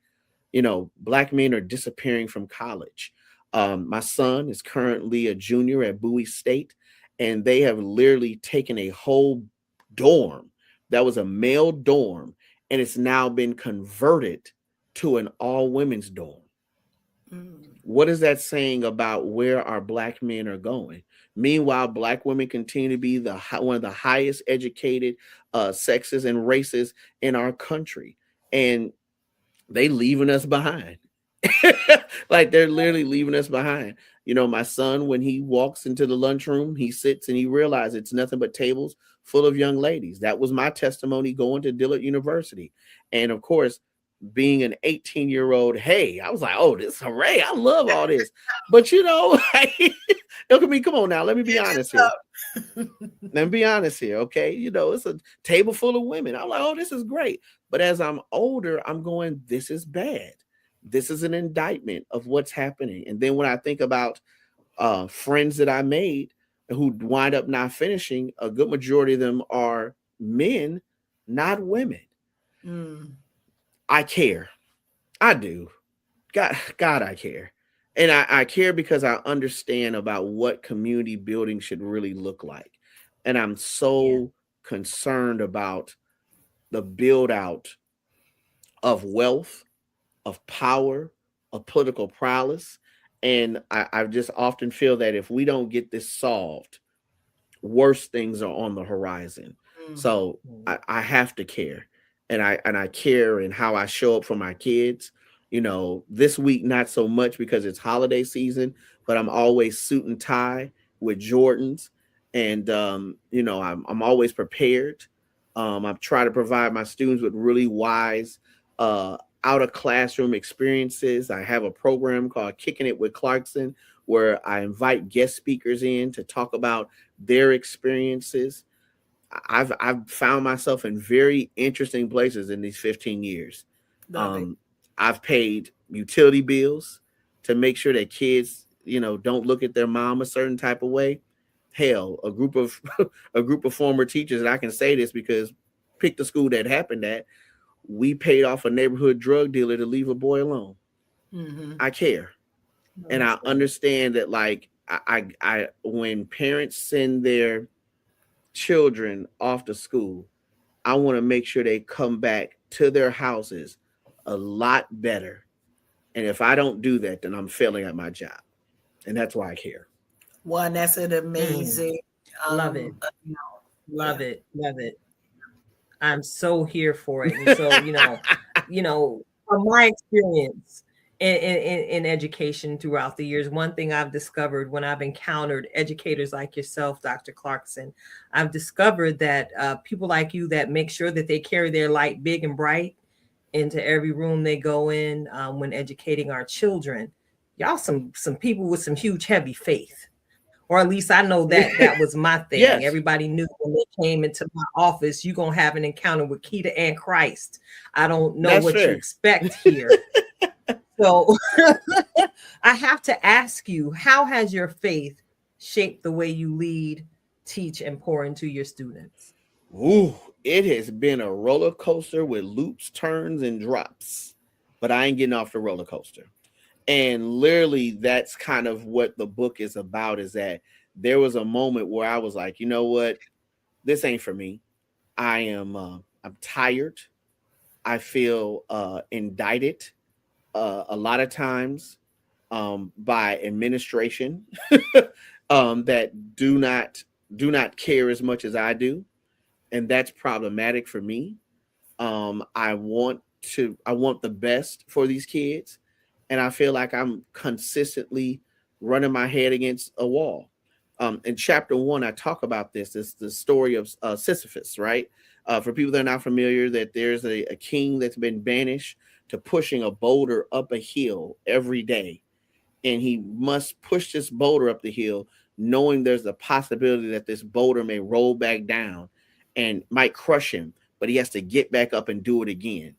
Black men are disappearing from college. My son is currently a junior at Bowie State, and they have literally taken a whole dorm that was a male dorm, and it's now been converted to an all women's dorm. What is that saying about where our Black men are going? Meanwhile, Black women continue to be one of the highest educated sexes and races in our country, and they leaving us behind. Like they're literally leaving us behind. My son, when he walks into the lunchroom, he sits and he realizes it's nothing but tables full of young ladies. That was my testimony going to Dillard University. And of course, being an 18-year-old, hey, I was like, oh, this is hooray. I love all this. But look at me. Come on now. Let me be honest here. Let me be honest here. Okay. It's a table full of women. I'm like, oh, this is great. But as I'm older, I'm going, this is bad. This is an indictment of what's happening. And then when I think about friends that I made who wind up not finishing, a good majority of them are men, not women. I care. I do. God, I care. And I care because I understand about what community building should really look like. And I'm so concerned about the build out of wealth, of power, of political prowess. And I just often feel that if we don't get this solved, worse things are on the horizon. So I have to care. And I care in how I show up for my kids. You know, this week not so much because it's holiday season, but I'm always suit and tie with Jordans. And you know, I'm always prepared. I try to provide my students with really wise out of classroom experiences. I have a program called Kicking It with Clarkson, where I invite guest speakers in to talk about their experiences. I've found myself in very interesting places in these 15 years. I've paid utility bills to make sure that kids, you know, don't look at their mom a certain type of way. Hell, a group of a group of former teachers, and I can say this because pick the school that happened at, we paid off a neighborhood drug dealer to leave a boy alone. I care. And I understand that, like, I when parents send their children off to school, I want to make sure they come back to their houses a lot better. And if I don't do that, then I'm failing at my job. And that's why I care. One, that's an amazing. Love it. Love it. I'm so here for it. And so, you know, from my experience in education throughout the years, one thing I've discovered when I've encountered educators like yourself, Dr. Clarkson, I've discovered that people like you that make sure that they carry their light big and bright into every room they go in when educating our children. Y'all some people with some huge heavy faith. Or at least I know that was my thing. Yes. Everybody knew when they came into my office, you're going to have an encounter with Keita and Christ. I don't know what you expect here. So I have to ask you, how has your faith shaped the way you lead, teach, and pour into your students? Ooh, it has been a roller coaster with loops, turns, and drops. But I ain't getting off the roller coaster. And literally, that's kind of what the book is about, is that there was a moment where I was like, you know what? This ain't for me. I'm tired. I feel indicted a lot of times by administration that do not care as much as I do. And that's problematic for me. I want the best for these kids. And I feel like I'm consistently running my head against a wall. In chapter 1, I talk about this. It's the story of Sisyphus, right? For people that are not familiar, that there's a king that's been banished to pushing a boulder up a hill every day. And he must push this boulder up the hill, knowing there's a possibility that this boulder may roll back down and might crush him, but he has to get back up and do it again.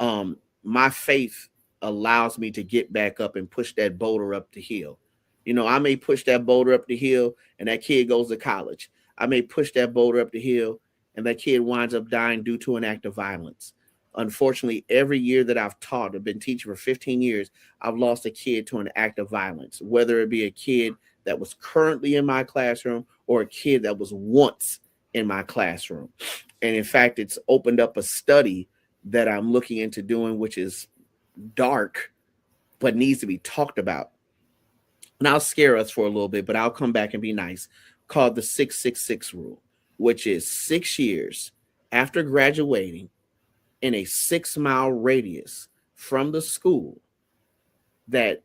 My faith allows me to get back up and push that boulder up the hill. You know, I may push that boulder up the hill and that kid goes to college. I may push that boulder up the hill and that kid winds up dying due to an act of violence. Unfortunately, every year that I've taught, I've been teaching for 15 years, I've lost a kid to an act of violence, whether it be a kid that was currently in my classroom or a kid that was once in my classroom. And in fact, it's opened up a study that I'm looking into doing, which is dark, but needs to be talked about. And I'll scare us for a little bit, but I'll come back and be nice, called the 666 rule, which is 6 years after graduating in a 6-mile radius from the school, that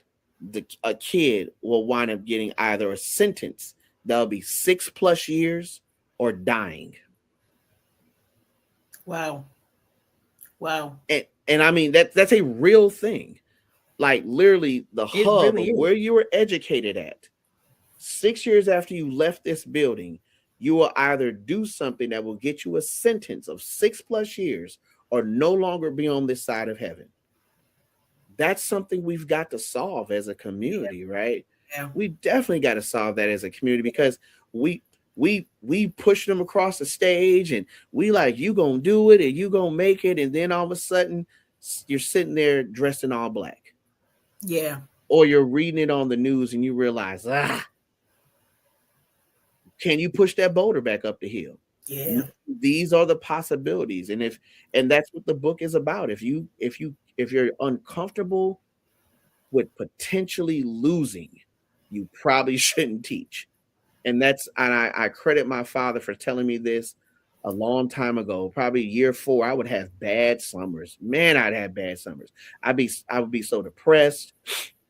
a kid will wind up getting either a sentence that'll be 6+ years or dying. Wow. And I mean, that's a real thing. Like, literally, the hub of where you were educated at, 6 years after you left this building, you will either do something that will get you a sentence of 6+ years or no longer be on this side of heaven. That's something we've got to solve as a community, right? Yeah. We definitely got to solve that as a community, because we push them across the stage and we like, you gonna do it and you gonna make it, and then all of a sudden you're sitting there dressed in all black. Yeah. Or you're reading it on the news and you realize, can you push that boulder back up the hill? Yeah. These are the possibilities. And that's what the book is about. If you're uncomfortable with potentially losing, you probably shouldn't teach. And I credit my father for telling me this a long time ago, probably year 4. I would have bad summers. Man, I'd have bad summers. I would be so depressed.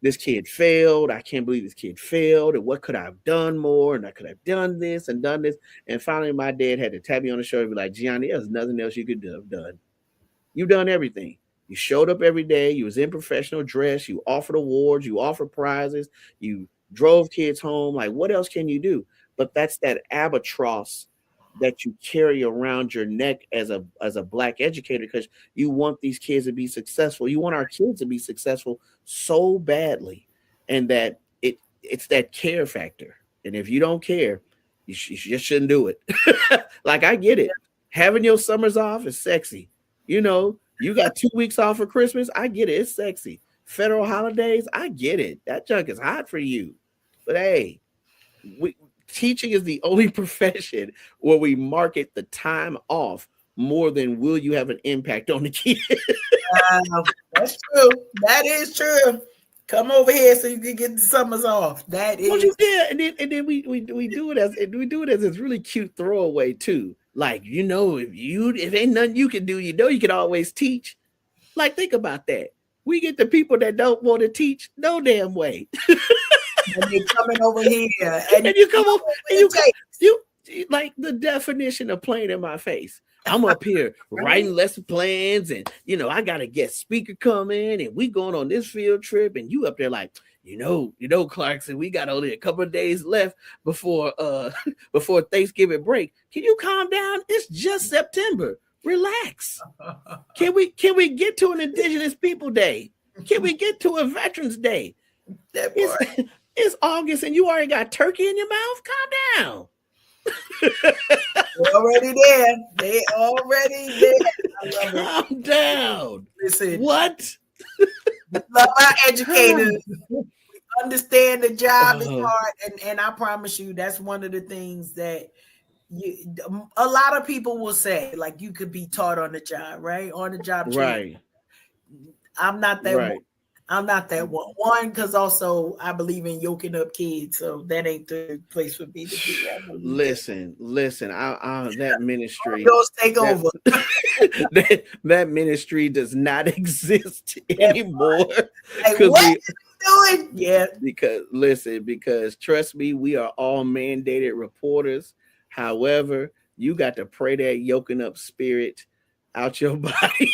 This kid failed. I can't believe this kid failed. And what could I have done more? And I could have done this and done this. And finally, my dad had to tap me on the shoulder and be like, Gianni, there's nothing else you could have done. You've done everything. You showed up every day. You was in professional dress. You offered awards. You offered prizes. You drove kids home. Like, what else can you do? But that's that albatross that you carry around your neck as a Black educator, because you want these kids to be successful. You want our kids to be successful so badly, and that it's that care factor. And if you don't care, you just shouldn't do it. Like, I get it. Having your summers off is sexy. You know, you got 2 weeks off for Christmas. I get it. It's sexy. Federal holidays, I get it. That junk is hot for you. But hey, teaching is the only profession where we market the time off more than will you have an impact on the kid. That's true. That is true. Come over here so you can get the summers off. That is. Yeah, and then we do it as this really cute throwaway too. Like, you know, if ain't nothing you can do, you know, you can always teach. Like, think about that. We get the people that don't want to teach no damn way. And you're coming over here, and you come over, and you like the definition of playing in my face. I'm up here writing lesson plans, and you know, I got a guest speaker coming, and we going on this field trip, and you up there like, you know, Clarkson, we got only a couple of days left before before Thanksgiving break. Can you calm down? It's just September. Relax. Can we get to an Indigenous People Day? Can we get to a Veterans Day? It's August and you already got turkey in your mouth. Calm down. They're already there. They already there. I love it. Calm down. Listen, what? Love our educators. We understand the job is hard, and I promise you, that's one of the things that a lot of people will say, like, you could be taught on the job, right? On the job training. Right. I'm not that right. one. I'm not that one. One, because also I believe in yoking up kids, so that ain't the place for me to be. Listen. That ministry. Those take over. that ministry does not exist anymore. Like, what are you doing? Yeah. Because trust me, we are all mandated reporters. However, you got to pray that yoking up spirit out your body.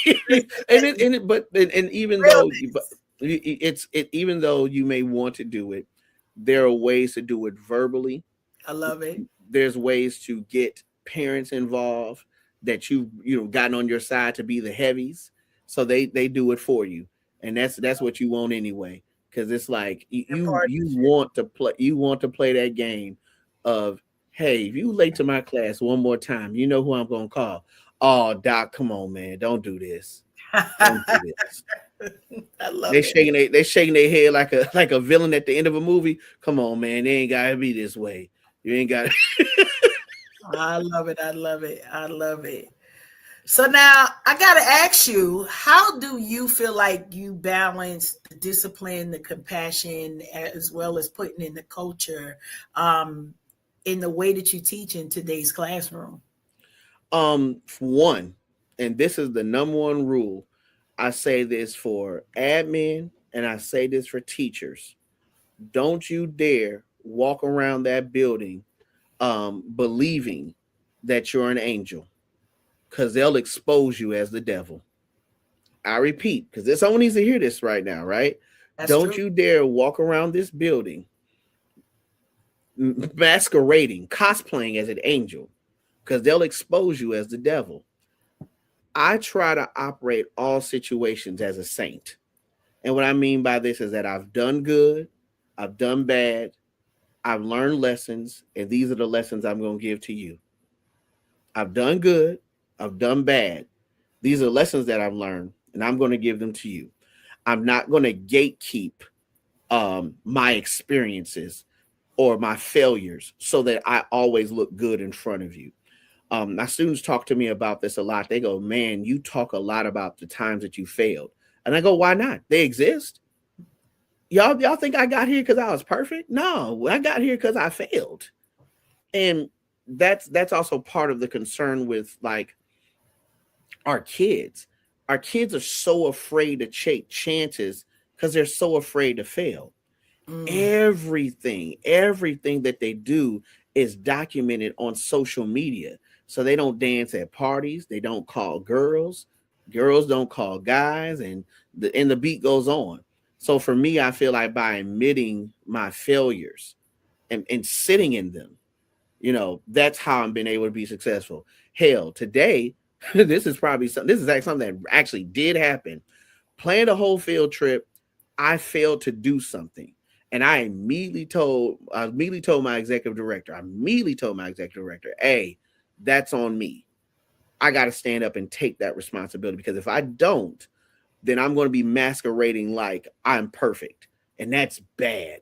Even though you may want to do it, there are ways to do it verbally. I love it. There's ways to get parents involved that you've gotten on your side to be the heavies, so they do it for you, and that's what you want anyway. Because it's like you want to play that game of, hey, if you late to my class one more time, you know who I'm gonna call. Oh, Doc, come on, man, don't do this. Don't do this. I love they shaking their head like a villain at the end of a movie. Come on, man, they ain't gotta be this way. You ain't got it. I love it. So now I gotta ask you, how do you feel like you balance the discipline, the compassion, as well as putting in the culture in the way that you teach in today's classroom? One, and this is the number one rule. I say this for admin and I say this for teachers. Don't you dare walk around that building believing that you're an angel, because they'll expose you as the devil. I repeat, because someone needs to hear this right now, right? Don't you dare walk around this building masquerading, cosplaying as an angel, because they'll expose you as the devil. I try to operate all situations as a saint. And what I mean by this is that I've done good, I've done bad, I've learned lessons, and these are the lessons I'm going to give to you. I've done good, I've done bad. These are lessons that I've learned, and I'm going to give them to you. I'm not going to gatekeep my experiences or my failures so that I always look good in front of you. My students talk to me about this a lot. They go, man, you talk a lot about the times that you failed. And I go, why not? They exist. Y'all think I got here because I was perfect? No, I got here because I failed. And that's also part of the concern with like our kids. Our kids are so afraid to take chances because they're so afraid to fail. Everything that they do is documented on social media. So they don't dance at parties, they don't call girls, girls don't call guys, and the beat goes on. So for me, I feel like by admitting my failures and sitting in them, that's how I'm been able to be successful. Hell, today, this is actually something that actually did happen. Planned a whole field trip. I failed to do something. And I immediately told my executive director, hey, that's on me. I got to stand up and take that responsibility, because if I don't, then I'm going to be masquerading like I'm perfect. And that's bad,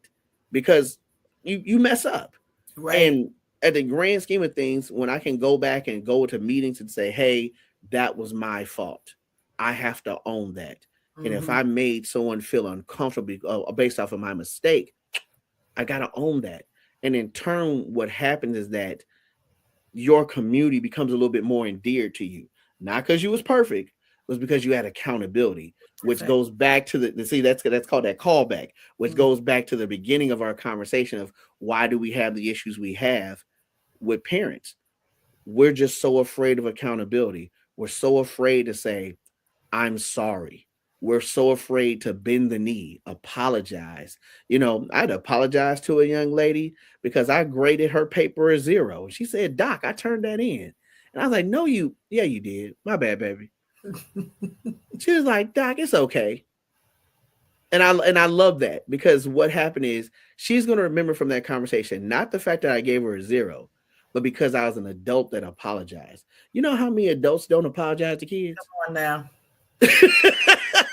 because you mess up. Right. And at the grand scheme of things, when I can go back and go to meetings and say, hey, that was my fault, I have to own that. And if I made someone feel uncomfortable based off of my mistake, I got to own that. And in turn, what happens is that your community becomes a little bit more endeared to you. Not because you was perfect, it was because you had accountability, which goes back to that's called that callback, which goes back to the beginning of our conversation of why do we have the issues we have with parents. We're just so afraid of accountability. We're so afraid to say, I'm sorry. We're so afraid to bend the knee, apologize. I'd apologize to a young lady because I graded her paper a 0. She said, Doc, I turned that in. And I was like, no, you did. My bad, baby. She was like, Doc, it's okay. And I love that, because what happened is she's going to remember from that conversation, not the fact that I gave her a 0, but because I was an adult that apologized. You know how many adults don't apologize to kids? Come on now.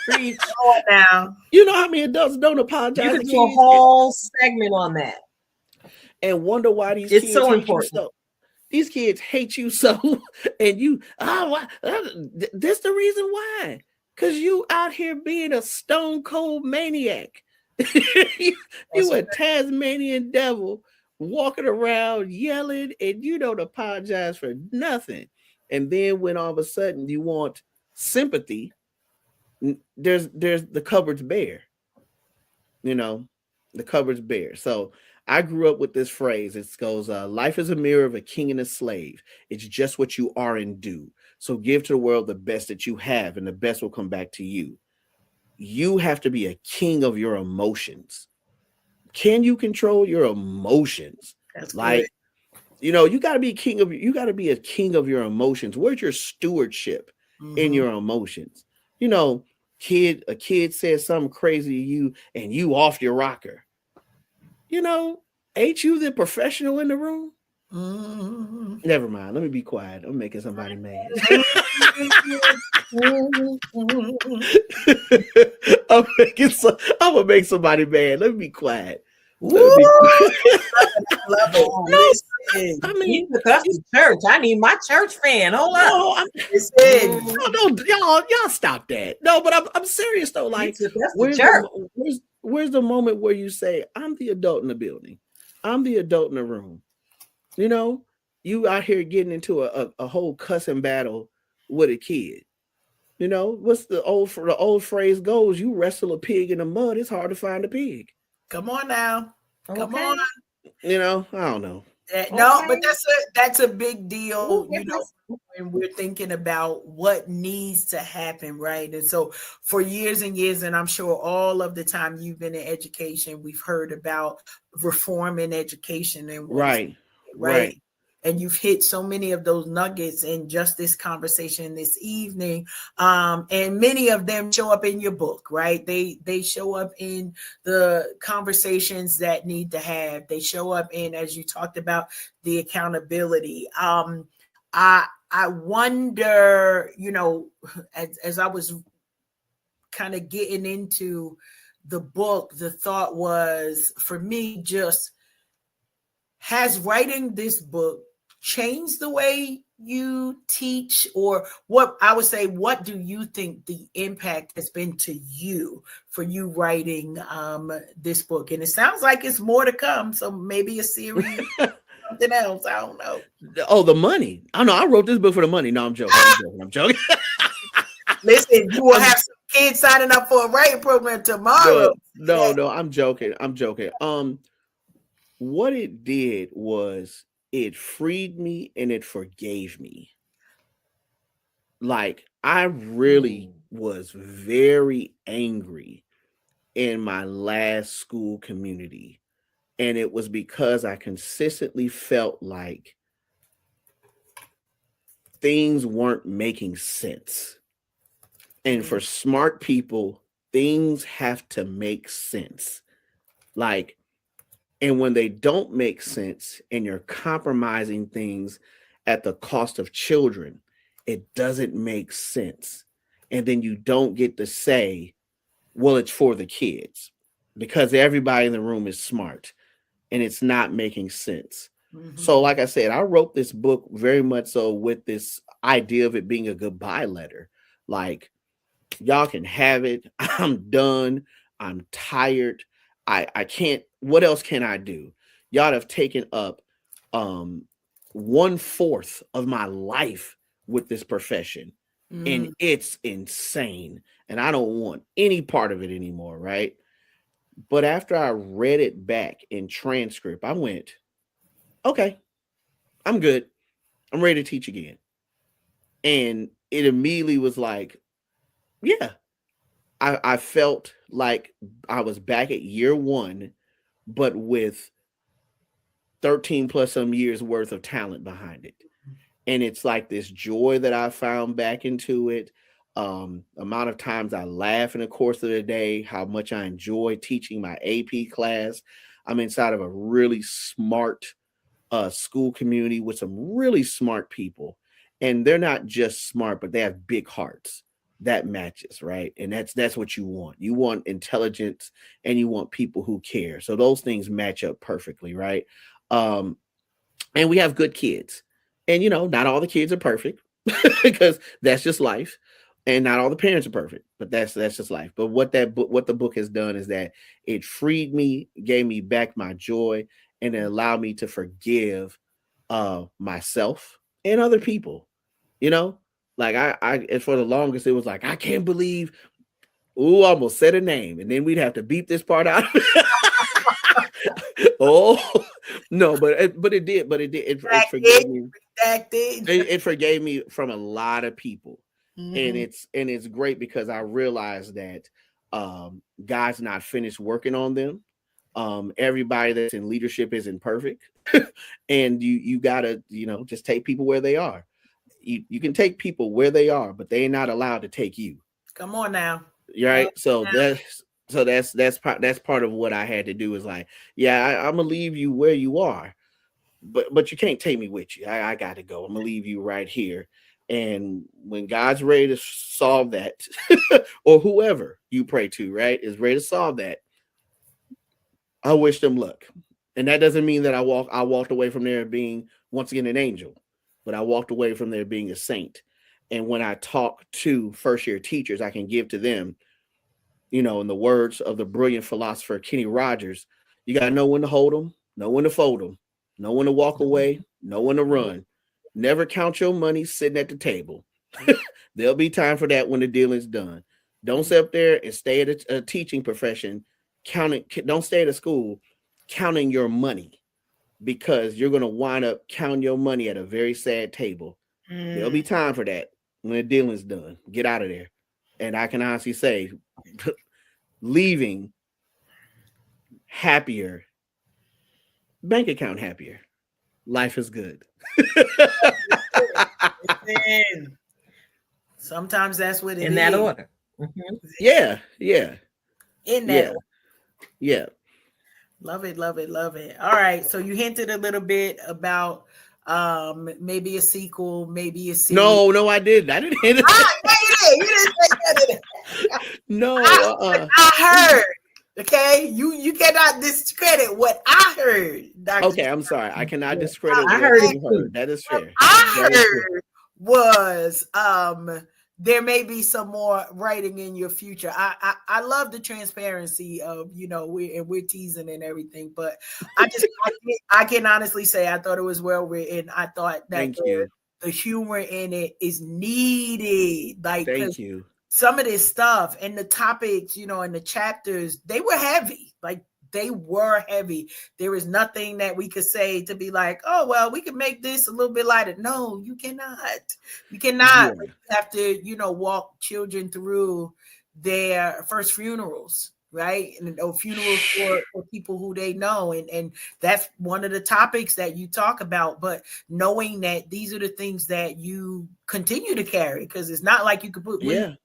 Preach. Come on now. You know how many adults don't apologize You to could kids? do a whole segment on that. And wonder why these It's kids so hate important. you so. These kids hate you so, and this the reason why. Because you out here being a stone cold maniac. you a Tasmanian devil walking around yelling, and you don't apologize for nothing. And then when all of a sudden you want sympathy, there's the cupboard's bare. The cupboard's bare. So I grew up with this phrase. It goes, life is a mirror of a king and a slave. It's just what you are and do. So give to the world the best that you have, and the best will come back to you. You have to be a king of your emotions. Can you control your emotions? That's like, good. you got to be a king of your emotions. Where's your stewardship in your emotions? A kid says something crazy to you and you off your rocker. Ain't you the professional in the room? Never mind. Let me be quiet. I'm making somebody mad. I'm gonna make somebody mad. Let me be quiet. Love it. I mean, you took us to church. I need my church fan. Hold up. Y'all stop that. No, but I'm serious though. Like, where's the moment where you say, I'm the adult in the building, I'm the adult in the room? You out here getting into a whole cussing battle with a kid. What's the old phrase goes, you wrestle a pig in the mud, it's hard to find a pig. Come on now. Come on. I don't know. No, but that's a big deal, when we're thinking about what needs to happen, right? And so for years and years, and I'm sure all of the time you've been in education, we've heard about reform in education and right. And you've hit so many of those nuggets in just this conversation this evening. And many of them show up in your book, right? They show up in the conversations that need to have. They show up in, as you talked about, the accountability. I wonder, as I was kind of getting into the book, the thought was, for me, just, has writing this book changed the way you teach, or what I would say, what do you think the impact has been to you for you writing this book? And it sounds like it's more to come. So maybe a series, something else. I don't know. Oh, the money. I know I wrote this book for the money. No, I'm joking. I'm joking. Listen, you will have some kids signing up for a writing program tomorrow. No, I'm joking. What it did was it freed me and it forgave me. Like, I really was very angry in my last school community. And it was because I consistently felt like things weren't making sense. And for smart people, things have to make sense. Like, and when they don't make sense and you're compromising things at the cost of children, it doesn't make sense. And then you don't get to say, well, it's for the kids, because everybody in the room is smart and it's not making sense. So like I said, I wrote this book very much so with this idea of it being a goodbye letter. Like, y'all can have it. I'm done. I'm tired. I can't. What else can I do? Y'all have taken up 1/4 of my life with this profession. And it's insane. And I don't want any part of it anymore, right? But after I read it back in transcript, I went, okay, I'm good. I'm ready to teach again. And it immediately was like, yeah, I felt like I was back at year one, but with 13 plus some years worth of talent behind it. And it's like this joy that I found back into it. Amount of times I laugh in the course of the day, how much I enjoy teaching my AP class. I'm inside of a really smart school community with some really smart people. And they're not just smart, but they have big hearts. That matches, right? And that's what you want. You want intelligence and you want people who care. So those things match up perfectly, right? And we have good kids. And, you know, not all the kids are perfect because that's just life. And not all the parents are perfect, but that's just life. But what the book has done is that it freed me, gave me back my joy, and it allowed me to forgive myself and other people. You know, like I for the longest, it was like, I can't believe, almost said a name, and then we'd have to beep this part out. Oh no, but it did. It forgave me. It forgave me from a lot of people. And it's great because I realized that God's not finished working on them. Everybody that's in leadership isn't perfect. And you gotta, just take people where they are. You can take people where they are, but they're not allowed to take you. Come on now. Right. So that's part of what I had to do is like, yeah, I'm gonna leave you where you are, but you can't take me with you. I gotta go. I'm gonna leave you right here. And when God's ready to solve that, or whoever you pray to, right, is ready to solve that, I wish them luck. And that doesn't mean that I walked away from there being once again an angel, but I walked away from there being a saint. And when I talk to first year teachers, I can give to them, in the words of the brilliant philosopher Kenny Rogers, you got to know when to hold them, know when to fold them, know when to walk away, know when to run. Never count your money sitting at the table. There'll be time for that when the deal is done. Don't sit up there and stay at a teaching profession counting. Don't stay at a school counting your money, because you're going to wind up counting your money at a very sad table. There'll be time for that when the deal is done. Get out of there. And I can honestly say, leaving happier, bank account happier. Life is good. Sometimes that's what it is. In that order. Yeah. In that order. Yeah. Love it. All right. So you hinted a little bit about maybe a sequel, maybe a series. No, I didn't. I didn't hint it. You didn't say that. No. I heard Okay, you cannot discredit what I heard, Dr. Okay, I'm sorry. I cannot discredit I what heard you it too. heard. That is What fair. I That is fair. heard was there may be some more writing in your future. I love the transparency of, you know, we're teasing and everything, but I can honestly say I thought it was well written. I thought that Thank you. the humor in it is needed, like, Thank you. some of this stuff and the topics, you know, and the chapters, they were heavy. Like, they were heavy. There is nothing that we could say to be like, oh, well, we could make this a little bit lighter. No, you cannot. You cannot. Yeah. You have to, you know, walk children through their first funerals, right? And or funerals for people who they know. And that's one of the topics that you talk about. But knowing that these are the things that you continue to carry, because it's not like you could put down.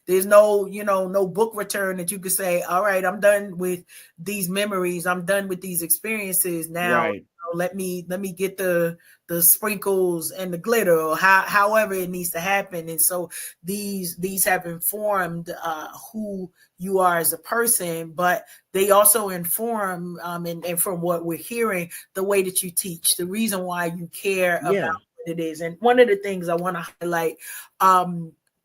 There's no, you know, no book return that you could say, all right, I'm done with these memories. I'm done with these experiences. Now, Right. you know, let me get the sprinkles and the glitter, or however it needs to happen. And so these have informed who you are as a person, but they also inform and from what we're hearing, the way that you teach, the reason why you care about what it is. And one of the things I want to highlight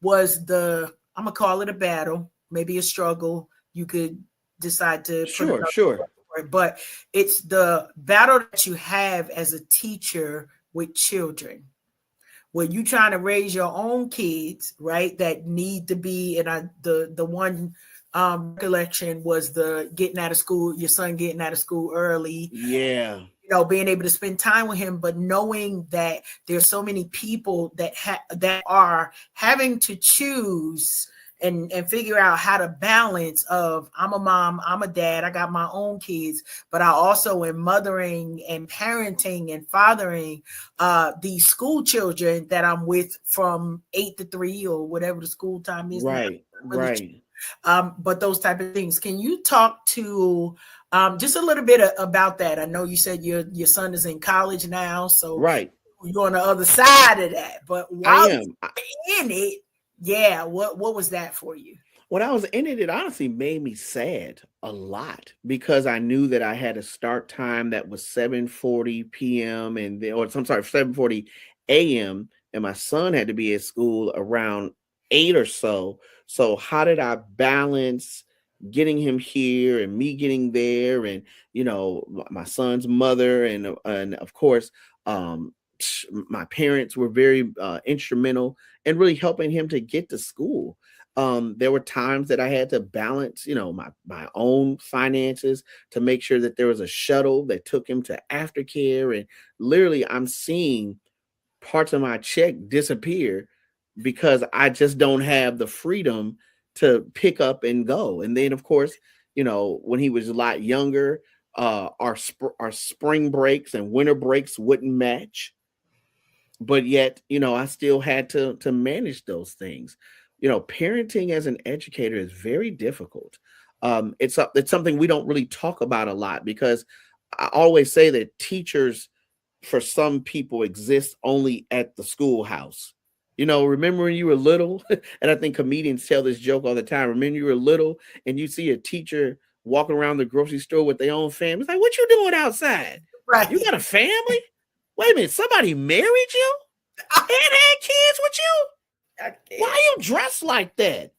was I'm gonna call it a battle, maybe a struggle. You could decide to Sure. But it's the battle that you have as a teacher with children, when you trying to raise your own kids, right? That need to be, and the one recollection was the getting out of school, your son getting out of school early. Yeah. You know, being able to spend time with him, but knowing that there's so many people that that are having to choose and figure out how to balance of, I'm a mom, I'm a dad, I got my own kids, but I also am mothering and parenting and fathering these school children that I'm with from 8 to 3 or whatever the school time is. Right. Right. But those type of things. Can you talk to just a little bit about that? I know you said your son is in college now, so Right. you're on the other side of that. But while I am in it, yeah, what was that for you? When I was in it, it honestly made me sad a lot, because I knew that I had a start time that was 7:40 p.m. and 7:40 a.m. and my son had to be at school around 8 or so. So how did I balance getting him here and me getting there, and you know, my son's mother and of course my parents were very instrumental in really helping him to get to school. There were times that I had to balance, you know, my own finances to make sure that there was a shuttle that took him to aftercare, and literally I'm seeing parts of my check disappear because I just don't have the freedom to pick up and go. And then of course, you know, when he was a lot younger, our spring breaks and winter breaks wouldn't match. But yet, you know, I still had to manage those things. You know, parenting as an educator is very difficult. It's something we don't really talk about a lot, because I always say that teachers, for some people, exist only at the schoolhouse. You know, remember when you were little, and I think comedians tell this joke all the time. Remember you were little and you see a teacher walking around the grocery store with their own family. It's like, what you doing outside? Right. You got a family? Wait a minute, somebody married you and had kids with you? Why you dressed like that?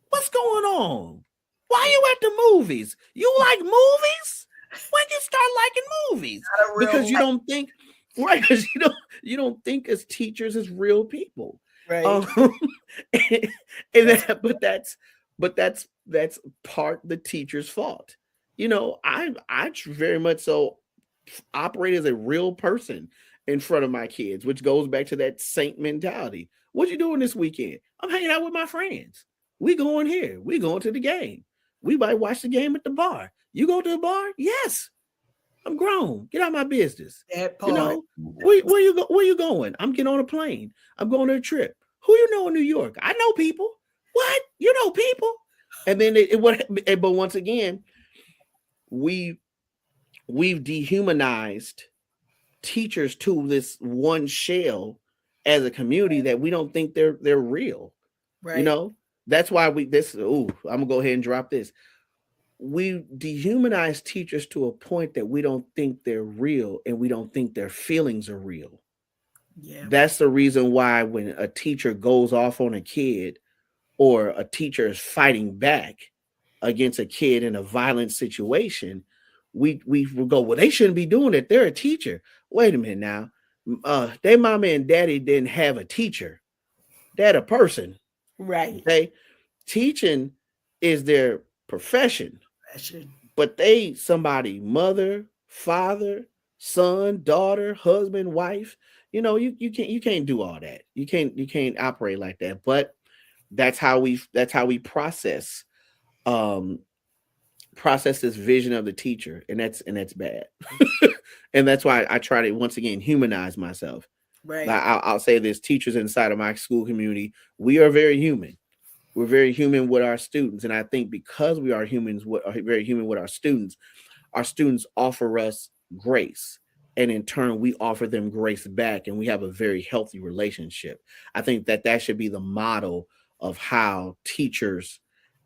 What's going on? Why you at the movies? You like movies? When you start liking movies? Because you don't think, right? Because you don't think as teachers as real people, right? But that's part the teacher's fault. You know, I very much so operate as a real person in front of my kids, which goes back to that saint mentality. What you doing this weekend? I'm hanging out with my friends. We going here. We going to the game. We might watch the game at the bar. You go to the bar? Yes. I'm grown. Get out of my business. You know, where you going? I'm getting on a plane. I'm going on a trip. Who you know in New York? I know people. What? You know people? And then but once again, we've dehumanized teachers to this one shell as a community that we don't think they're real. Right. You know, that's why I'm gonna go ahead and drop this. we dehumanize teachers to a point that we don't think they're real and we don't think their feelings are real. Yeah. That's the reason why when a teacher goes off on a kid or a teacher is fighting back against a kid in a violent situation, we will go, well, they shouldn't be doing it. They're a teacher. Wait a minute now. Their mama and daddy didn't have a teacher. They're a person. Right. Okay. Teaching is their profession. Passion. But they somebody, mother, father, son, daughter, husband, wife. You can't do all that. You can't operate like that. But that's how we process this vision of the teacher, and that's bad. And that's why I try to once again humanize myself. Right. I'll say this: teachers inside of my school community, we are very human. We're very human with our students, and I think because we are very human with our students offer us grace, and in turn, we offer them grace back, and we have a very healthy relationship. I think that should be the model of how teachers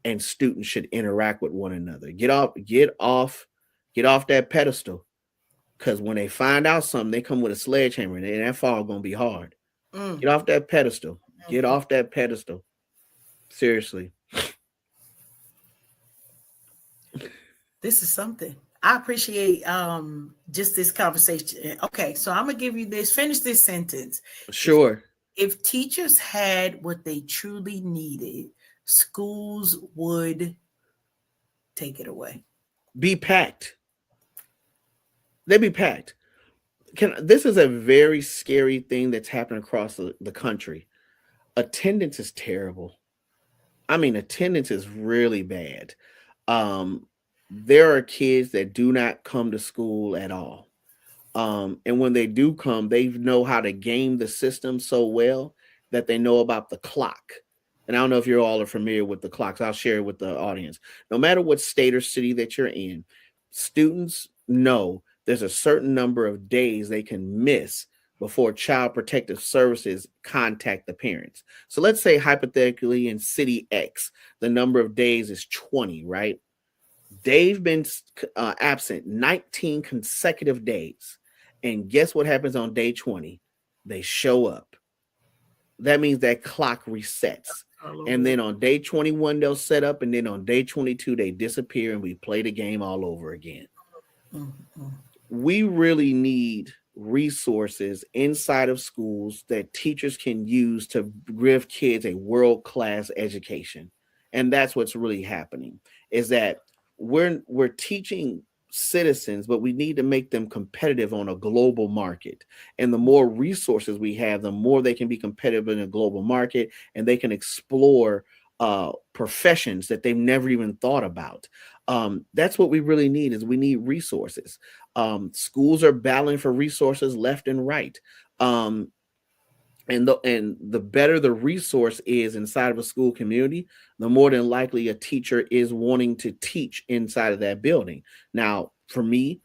and students should interact with one another. Get off that pedestal, because when they find out something, they come with a sledgehammer, and that fall gonna be hard. Get off that pedestal. Get off that pedestal. Seriously. This is something. I appreciate just this conversation. Okay, so I'm gonna give you this. Finish this sentence. Sure. If teachers had what they truly needed, schools would take it away. Be packed. They'd be packed. This is a very scary thing that's happening across the country. Attendance is terrible. I mean, attendance is really bad. There are kids that do not come to school at all. And when they do come, they know how to game the system so well that they know about the clock. And I don't know if you all are familiar with the clocks. I'll share it with the audience. No matter what state or city that you're in, students know there's a certain number of days they can miss before Child Protective Services contact the parents. So let's say hypothetically in city X, the number of days is 20, right? They've been absent 19 consecutive days. And guess what happens on day 20? They show up. That means that clock resets. And then on day 21, they'll set up. And then on day 22, they disappear and we play the game all over again. Mm-hmm. We really need resources inside of schools that teachers can use to give kids a world-class education. And that's what's really happening, is that we're teaching citizens, but we need to make them competitive on a global market. And the more resources we have, the more they can be competitive in a global market, and they can explore professions that they've never even thought about. That's what we really need, is we need resources. Schools are battling for resources left and right. And the better the resource is inside of a school community, the more than likely a teacher is wanting to teach inside of that building. Now, for me,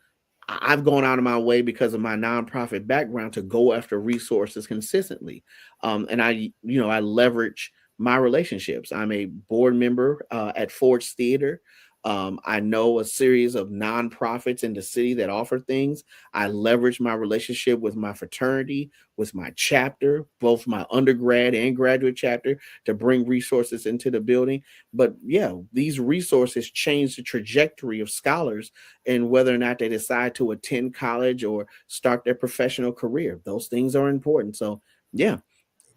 I've gone out of my way because of my nonprofit background to go after resources consistently. And I leverage my relationships. I'm a board member at Ford's Theater. I know a series of nonprofits in the city that offer things. I leverage my relationship with my fraternity, with my chapter, both my undergrad and graduate chapter, to bring resources into the building. But yeah, these resources change the trajectory of scholars and whether or not they decide to attend college or start their professional career. Those things are important. So yeah,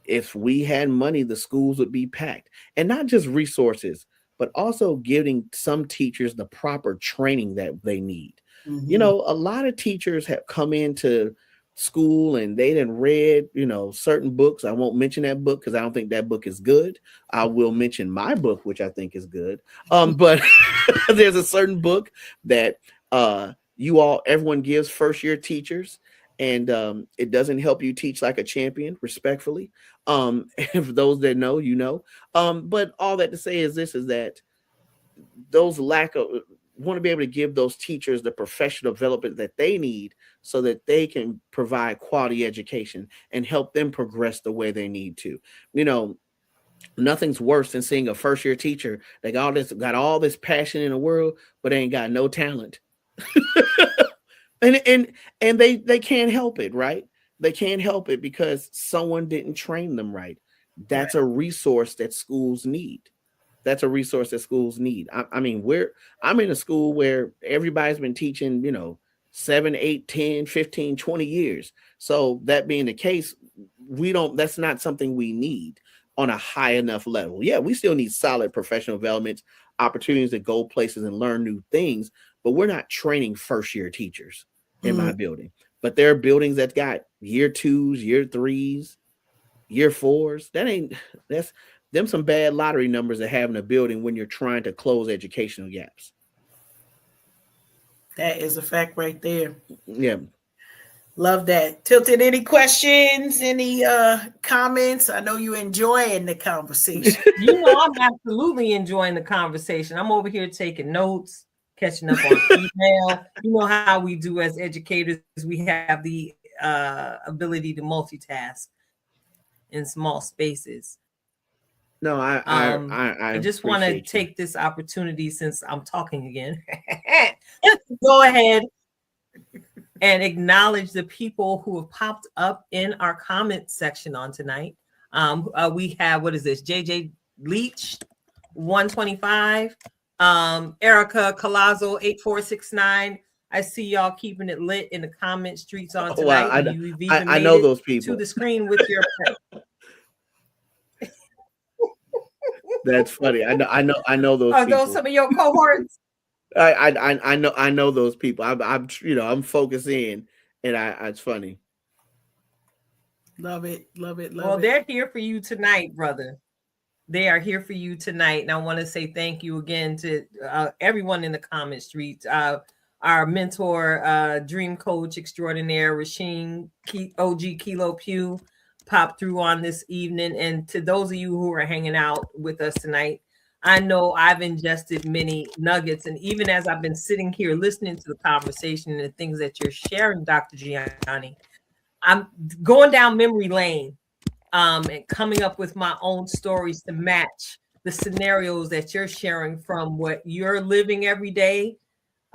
if we had money, the schools would be packed, and not just resources, but also giving some teachers the proper training that they need. Mm-hmm. A lot of teachers have come into school and they done read, certain books. I won't mention that book because I don't think that book is good. I will mention my book, which I think is good. But there's a certain book that everyone gives first year teachers, and it doesn't help you teach like a champion, respectfully. If those that know, but all that to say is this, is that those want to be able to give those teachers the professional development that they need so that they can provide quality education and help them progress the way they need to. Nothing's worse than seeing a first year teacher that got all this passion in the world, but ain't got no talent. and they can't help it, right? They can't help it because someone didn't train them right. That's Right. a resource that schools need. That's a resource that schools need. I mean, I'm in a school where everybody's been teaching, 7, 8, 10, 15, 20 years. So that being the case, that's not something we need on a high enough level. Yeah, we still need solid professional development, opportunities to go places and learn new things, but we're not training first year teachers in my building. But there are buildings that got year 2s, year 3s, year 4s. That's them some bad lottery numbers to have in a building when you're trying to close educational gaps. That is a fact right there. Yeah. Love that. Tilted, any questions, any comments? I know you're enjoying the conversation. I'm absolutely enjoying the conversation. I'm over here taking notes, catching up on email. You know how we do as educators, we have the ability to multitask in small spaces. No, I just want to take this opportunity, since I'm talking again, go ahead and acknowledge the people who have popped up in our comment section on tonight. We have, what is this? JJ Leach, 125. Erica Colazzo, 8469. I see y'all keeping it lit in the comment streets on tonight. Wow, I know those people. To the screen with your That's funny. I know those. Are those some of your cohorts? I know those people. I'm focused in, and it's funny. Love it. Well, they're here for you tonight, brother. They are here for you tonight, and I want to say thank you again to everyone in the comment streets. Our mentor, dream coach extraordinaire, Rasheen OG Kilo Pugh, popped through on this evening. And to those of you who are hanging out with us tonight, I know I've ingested many nuggets. And even as I've been sitting here listening to the conversation and the things that you're sharing, Dr. Giani, I'm going down memory lane and coming up with my own stories to match the scenarios that you're sharing from what you're living every day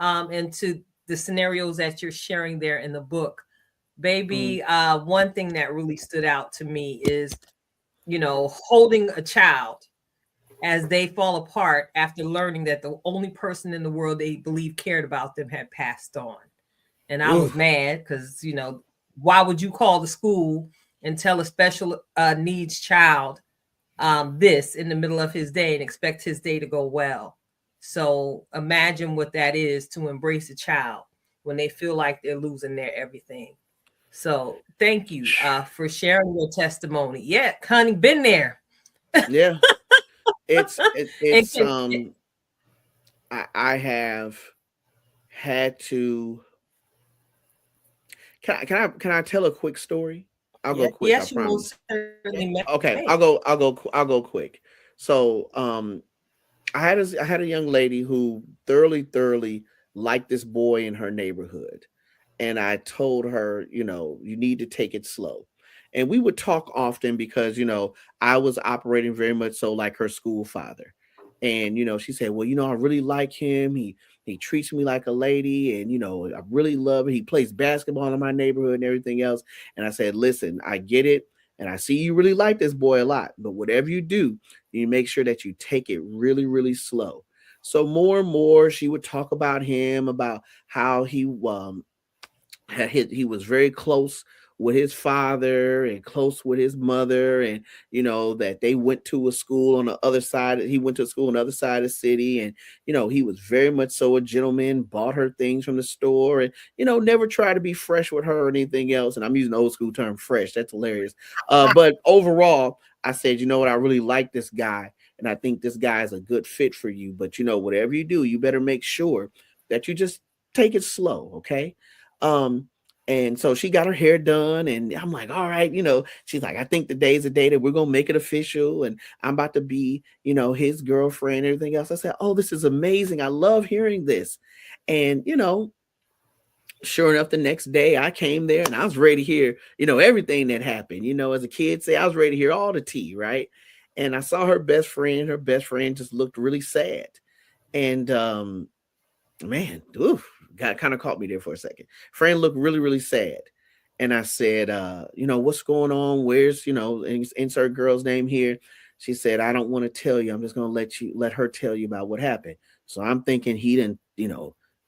and to the scenarios that you're sharing there in the book. Baby, one thing that really stood out to me is, holding a child as they fall apart after learning that the only person in the world they believe cared about them had passed on. And I was mad because, why would you call the school and tell a special needs child this in the middle of his day and expect his day to go well? So imagine what that is, to embrace a child when they feel like they're losing their everything. So thank you for sharing your testimony. Yeah, Connie, been there. Yeah. I have had to. Can I tell a quick story? I'll go quick. Yes, I promise. Okay, I'll go quick. So I had a young lady who thoroughly liked this boy in her neighborhood. And I told her, you need to take it slow. And we would talk often because, I was operating very much so like her school father. And, she said, well, I really like him. He treats me like a lady. And, I really love it. He plays basketball in my neighborhood and everything else. And I said, listen, I get it. And I see you really like this boy a lot. But whatever you do, you make sure that you take it really, really slow. So more and more, she would talk about him, about how he was very close with his father and close with his mother, and that they went to a school on the other side. He went to a school on the other side of the city, and he was very much so a gentleman, bought her things from the store, and never tried to be fresh with her or anything else. And I'm using the old school term fresh. That's hilarious. But overall, I said, what, I really like this guy, and I think this guy is a good fit for you. But whatever you do, you better make sure that you just take it slow, okay? And so she got her hair done, and I'm like, all right, she's like, I think the day's the day that we're gonna make it official, and I'm about to be, his girlfriend and everything else. I said, oh, this is amazing. I love hearing this. And sure enough, the next day I came there and I was ready to hear, everything that happened. As a kid say, I was ready to hear all the tea, right? And I saw her best friend. Her best friend just looked really sad. And man, God kind of caught me there for a second. Friend looked really, really sad. And I said, what's going on? Where's, insert girl's name here. She said, I don't want to tell you. I'm just going to let her tell you about what happened. So I'm thinking he didn't,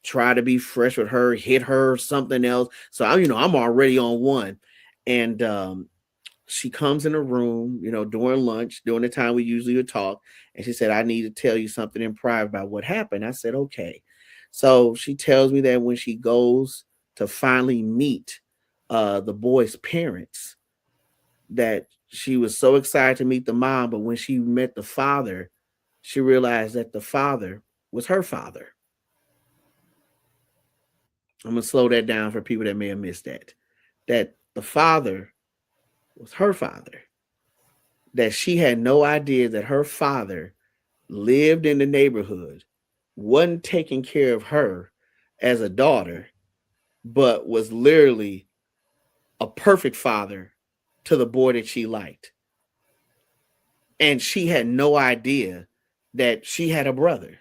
try to be fresh with her, hit her, something else. So I'm already on one. And she comes in the room, during lunch, during the time we usually would talk. And she said, I need to tell you something in private about what happened. I said, okay. So she tells me that when she goes to finally meet the boy's parents, that she was so excited to meet the mom, but when she met the father, she realized that the father was her father. I'm going to slow that down for people that may have missed that. That the father was her father. That she had no idea that her father lived in the neighborhood, wasn't taking care of her as a daughter, but was literally a perfect father to the boy that she liked. And she had no idea that she had a brother.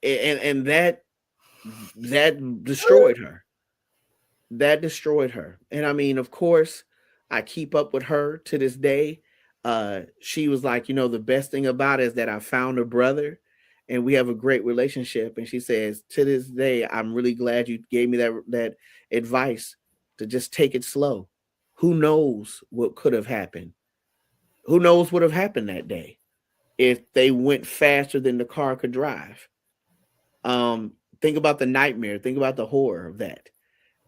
And that destroyed her. That destroyed her. And I mean, of course, I keep up with her to this day. She was like, the best thing about it is that I found a brother and we have a great relationship. And she says, to this day, I'm really glad you gave me that advice to just take it slow. Who knows what could have happened? Who knows what would have happened that day if they went faster than the car could drive? Think about the nightmare. Think about the horror of that.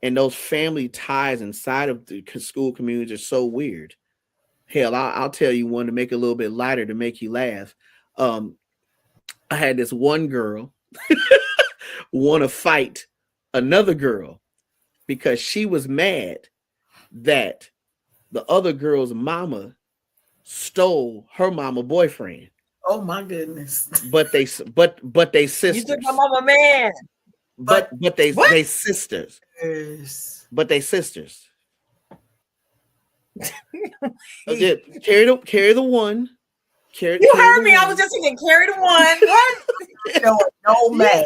And those family ties inside of the school communities are so weird. Hell, I'll tell you one to make it a little bit lighter to make you laugh. I had this one girl want to fight another girl because she was mad that the other girl's mama stole her mama boyfriend. Oh my goodness! But they sisters. You took my mama man. But they sisters. Yes. But they sisters. Okay, carry the one. You heard me. I was just thinking, carry the one. What? No man.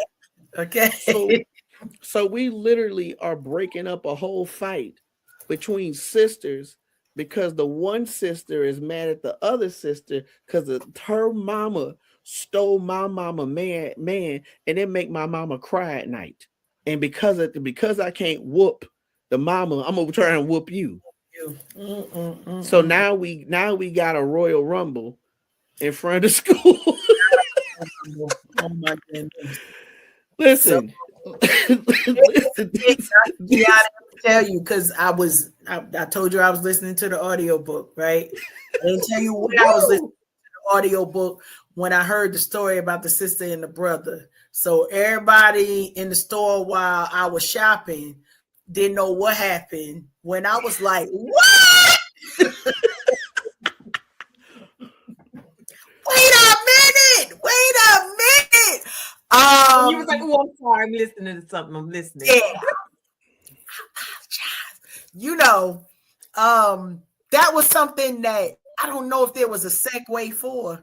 Okay. So we literally are breaking up a whole fight between sisters because the one sister is mad at the other sister because her mama stole my mama man, and it make my mama cry at night. And because I can't whoop the mama, I'm gonna try and whoop you. So now we got a Royal Rumble in front of the school. Oh my goodness! Listen, I tell you because I told you I was listening to the audiobook, right? I didn't tell you when I was listening to the audiobook when I heard the story about the sister and the brother. So everybody in the store while I was shopping didn't know what happened when I was like, what? Wait a minute. You was like, oh, I'm sorry, I'm listening to something. I'm listening. Yeah. That was something that I don't know if there was a segue for.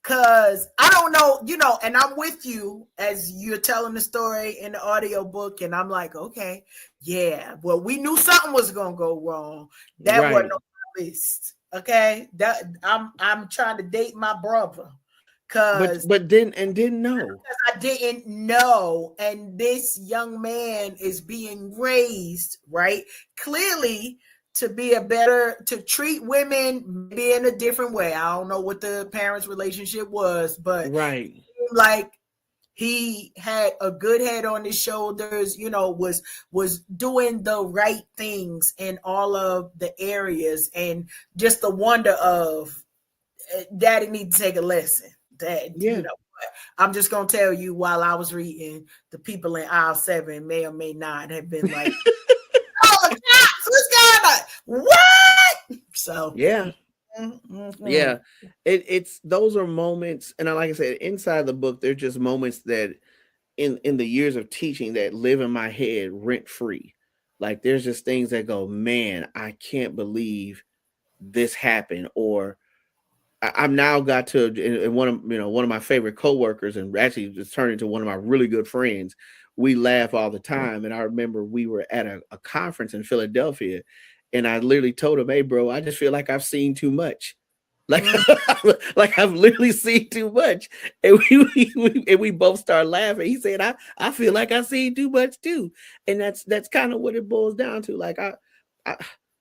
Because I don't know, and I'm with you as you're telling the story in the audiobook, and I'm like, okay, yeah, well, we knew something was gonna go wrong. That right. wasn't on my list. Okay. That I'm trying to date my brother. But didn't know. Because I didn't know. And this young man is being raised, right? Clearly to treat women maybe in a different way. I don't know what the parents' relationship was, but right, like he had a good head on his shoulders, was doing the right things in all of the areas, and just the wonder of daddy need to take a lesson. I'm just gonna tell you, while I was reading, the people in aisle 7 may or may not have been like, oh, what's going on? What? So yeah. Yeah, it's those are moments, and like I said, inside the book, they're just moments that in the years of teaching that live in my head rent free. Like there's just things that go, man, I can't believe this happened, or I'm now got to, and one of my favorite coworkers, and actually it's turned into one of my really good friends. We laugh all the time, and I remember we were at a conference in Philadelphia, and I literally told him, "Hey, bro, I just feel like I've seen too much." Like, like I've literally seen too much, and we both started laughing. He said, "I feel like I've seen too much too," and that's kind of what it boils down to. Like I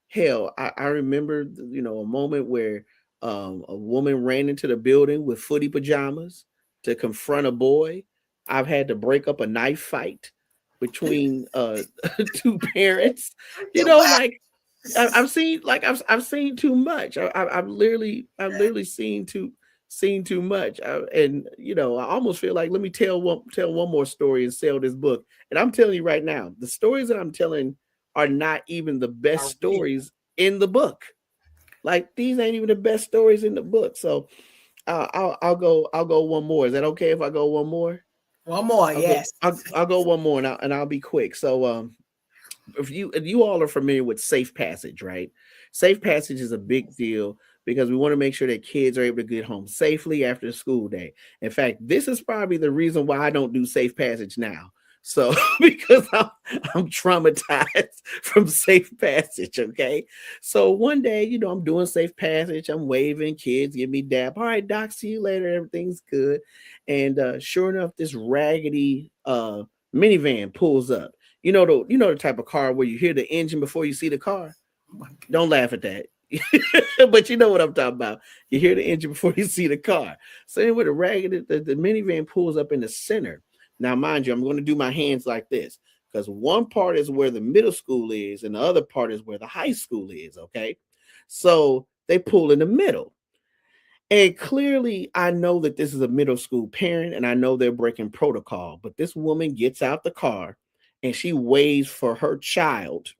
hell, I remember a moment where a woman ran into the building with footy pajamas to confront a boy. I've had to break up a knife fight between two parents. Like I've seen I've seen too much. I've literally seen too much. And I almost feel like let me tell one more story and sell this book. And I'm telling you right now, the stories that I'm telling are not even the best stories in the book. Like these ain't even the best stories in the book. So I'll go one more. Is that okay if I go one more? One more, I'll yes. I'll go one more and I'll be quick. So if you all are familiar with safe passage, right? Safe passage is a big deal because we want to make sure that kids are able to get home safely after the school day. In fact, this is probably the reason why I don't do safe passage now. So because I'm traumatized from safe passage. Okay. So one day, I'm doing safe passage. I'm waving, kids give me dap. All right, doc, see you later. Everything's good. And sure enough, this raggedy minivan pulls up. The type of car where you hear the engine before you see the car. Don't laugh at that. But you know what I'm talking about. You hear the engine before you see the car. So anyway, the minivan pulls up in the center. Now, mind you, I'm going to do my hands like this because one part is where the middle school is and the other part is where the high school is. Okay. So they pull in the middle. And clearly, I know that this is a middle school parent and I know they're breaking protocol. But this woman gets out the car and she waits for her child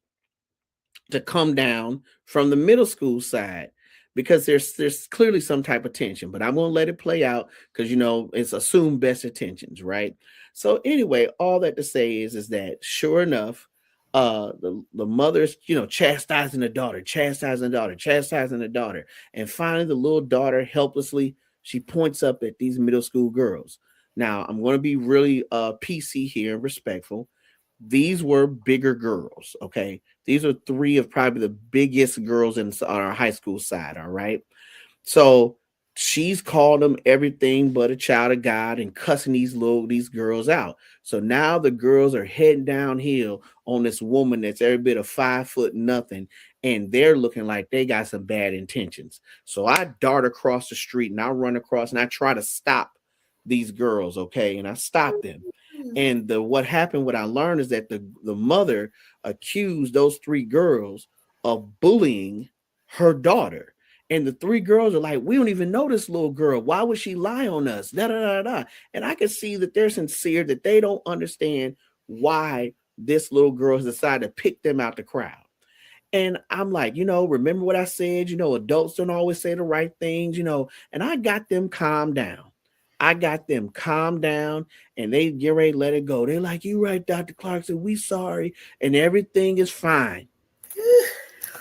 to come down from the middle school side because there's clearly some type of tension, but I'm going to let it play out because it's assumed best intentions, right? So anyway, all that to say is that sure enough, the mother's chastising the daughter, chastising the daughter, and finally the little daughter helplessly she points up at these middle school girls. Now I'm going to be really PC here and respectful. These were bigger girls. Okay. These are three of probably the biggest girls on our high school side. All right. So she's called them everything but a child of God and cussing these girls out. So now the girls are heading downhill on this woman that's every bit of 5 foot nothing. And they're looking like they got some bad intentions. So I dart across the street and I run across and I try to stop these girls. Okay. And I stop them. And what I learned is that the mother accused those 3 girls of bullying her daughter. And the 3 girls are like, we don't even know this little girl. Why would she lie on us? Da, da, da, da. And I can see that they're sincere, that they don't understand why this little girl has decided to pick them out the crowd. And I'm like, remember what I said? Adults don't always say the right things, and I got them calmed down. And they get ready to let it go. They're like, you right, Dr. Clarkson, we sorry. And everything is fine.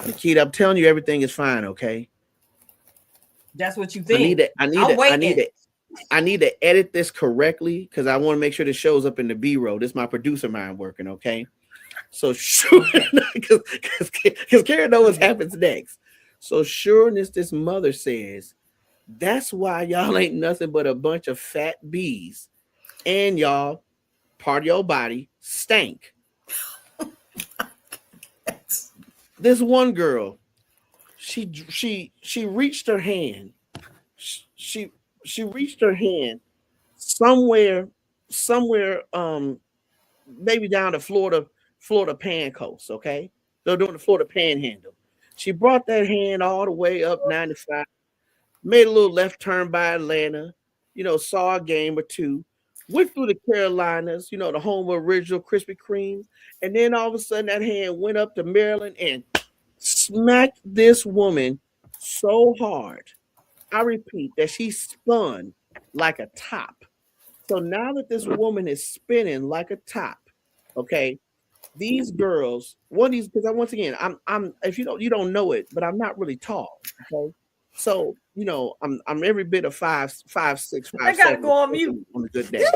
Nikita, I'm telling you, everything is fine, okay? That's what you think. I need to edit this correctly because I want to make sure this shows up in the B-roll. This is my producer mind working, okay? So sure, because Karen knows what happens next. So sure enough, this mother says, that's why y'all ain't nothing but a bunch of fat bees. And y'all, part of your body stank. This one girl, she reached her hand. She reached her hand somewhere, maybe down to Florida Pan Coast, okay? They're doing the Florida Panhandle. She brought that hand all the way up 95, made a little left turn by Atlanta, saw a game or two, went through the Carolinas, the home of original Krispy Kreme, and then all of a sudden that hand went up to Maryland and smacked this woman so hard. I repeat that she spun like a top. So now that this woman is spinning like a top, okay, these girls, because once again, I'm if you don't know it, but I'm not really tall. Okay. So I'm every bit of 5'6", 5'7" I gotta go on mute on a good day.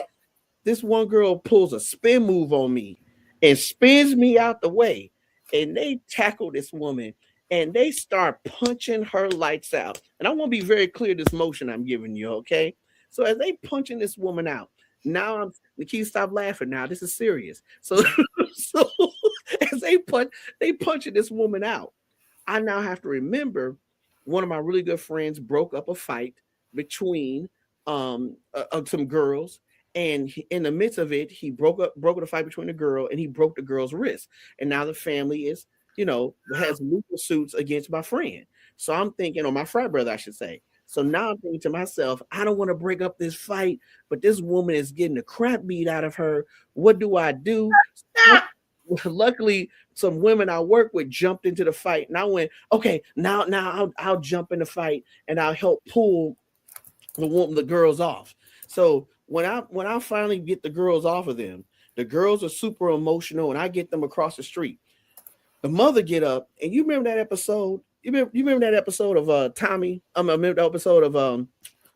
This one girl pulls a spin move on me and spins me out the way, and they tackle this woman and they start punching her lights out. And I want to be very clear this motion I'm giving you, okay? So as they punching this woman out, now Nikki, stop laughing. Now this is serious. So as they punching this woman out, I now have to remember one of my really good friends broke up a fight between some girls. And in the midst of it, he broke up the fight between the girl, and he broke the girl's wrist. And now the family is, has legal suits against my friend. So I'm thinking, or my frat brother, I should say. So now I'm thinking to myself, I don't want to break up this fight, but this woman is getting the crap beat out of her. What do I do? Luckily, some women I work with jumped into the fight, and I went, okay, now I'll jump in the fight and I'll help pull the girls off. So when I finally get the girls off of them, the girls are super emotional, and I get them across the street. The mother get up, and you remember that episode? You remember that episode of Tommy? I remember the episode of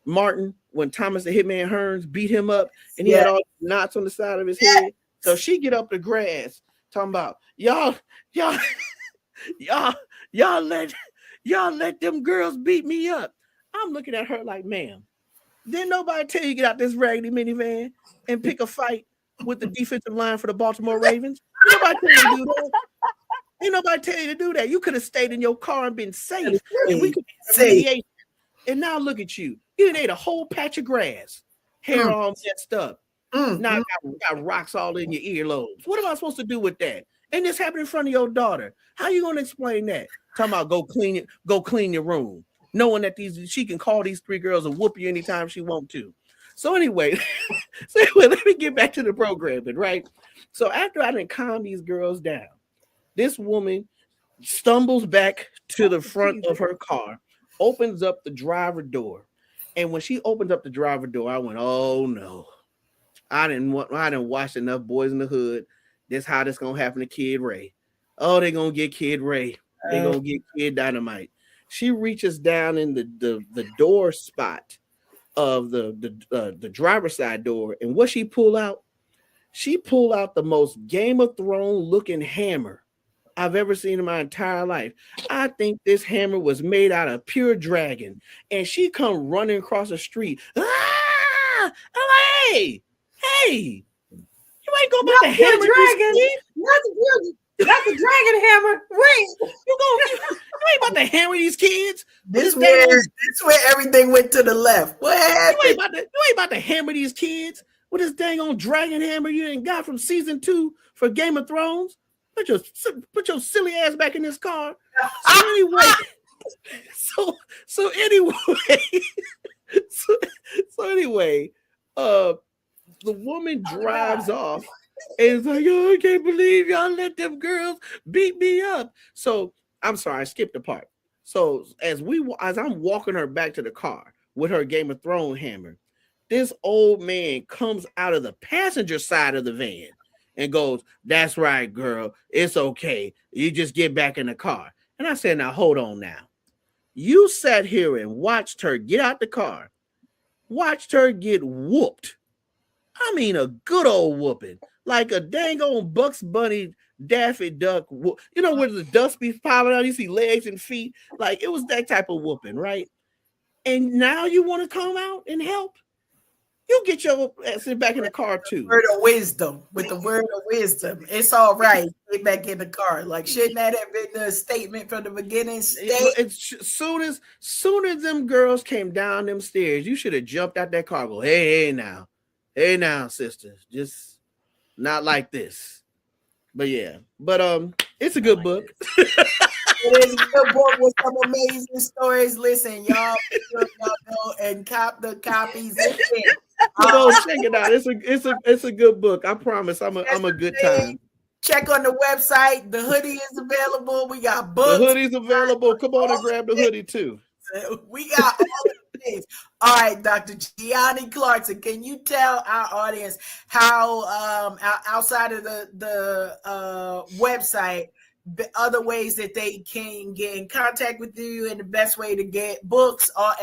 Martin when Thomas the Hitman Hearns beat him up, and he had all knots on the side of his head. So she get up the grass talking about y'all let them girls beat me up. I'm looking at her like, ma'am, didn't nobody tell you get out this raggedy minivan and pick a fight with the defensive line for the Baltimore Ravens? Nobody tell you to do that. Ain't nobody tell you to do that. You could have stayed in your car and been safe, and we could have. And now look at you. You done ate a whole patch of grass, hair all messed up. Now got rocks all in your earlobes. What am I supposed to do with that? And this happened in front of your daughter. How you gonna explain that? Talking about go clean your room, knowing that she can call these three girls and whoop you anytime she want to. So anyway, let me get back to the programming, right? So after I done calm these girls down, this woman stumbles back to the front of her car, opens up the driver door. And when she opens up the driver door, I went, oh no. I didn't watch enough Boys in the Hood. This how this gonna happen to Kid Ray. Oh, they're gonna get Kid Ray. They're gonna get Kid Dynamite. She reaches down in the door spot of the driver's side door, and what she pulled out? She pulled out the most Game of Thrones looking hammer I've ever seen in my entire life. I think this hammer was made out of pure dragon, and she come running across the street. Ah! Hey! You ain't gonna about to hammer dragon. That's a dragon hammer. Wait, you ain't about to hammer these kids. This where everything went to the left. What happened? You ain't about to hammer these kids with this dang on dragon hammer you ain't got from season 2 for Game of Thrones. Put your silly ass back in this car. So anyway, the woman drives off and is like, oh, I can't believe y'all let them girls beat me up. So I'm sorry, I skipped a part. So as I'm walking her back to the car with her Game of Thrones hammer, this old man comes out of the passenger side of the van and goes, that's right, girl. It's okay. You just get back in the car. And I said, now hold on now. You sat here and watched her get out the car, watched her get whooped. I mean, a good old whooping, like a dang old Bugs Bunny Daffy Duck. You know, where the dust be piling out, you see legs and feet. Like, it was that type of whooping, right? And now you want to come out and help? You get your ass back in the car too. With the word of wisdom. It's all right. Get back in the car. Like, shouldn't that have been the statement from the beginning? Soon as them girls came down them stairs, you should have jumped out that car. Go, hey now, sisters, just not like this. But yeah, it's a good book. It is a good book with some amazing stories. Listen, y'all know and cop the copies. Check it out. It's a good book. I promise. I'm a good time. Check on the website. The hoodie is available. We got books. The hoodie's available. Come on and grab the hoodie too. We got all the things. All right, Dr. Giani Clarkson, can you tell our audience how outside of the website other ways that they can get in contact with you, and the best way to get books or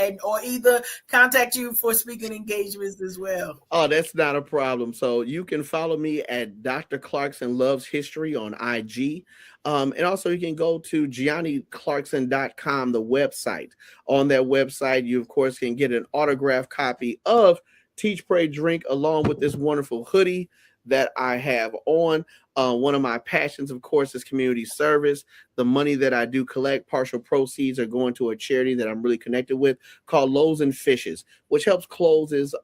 either contact you for speaking engagements as well? Oh, that's not a problem. So you can follow me at Dr. Clarkson Loves History on IG. And also you can go to GianiClarkson.com, the website. On that website, you of course can get an autographed copy of Teach, Pray, Drink, along with this wonderful hoodie that I have on. One of my passions, of course, is community service. The money that I do collect, partial proceeds are going to a charity that I'm really connected with called Loaves and Fishes, which helps closes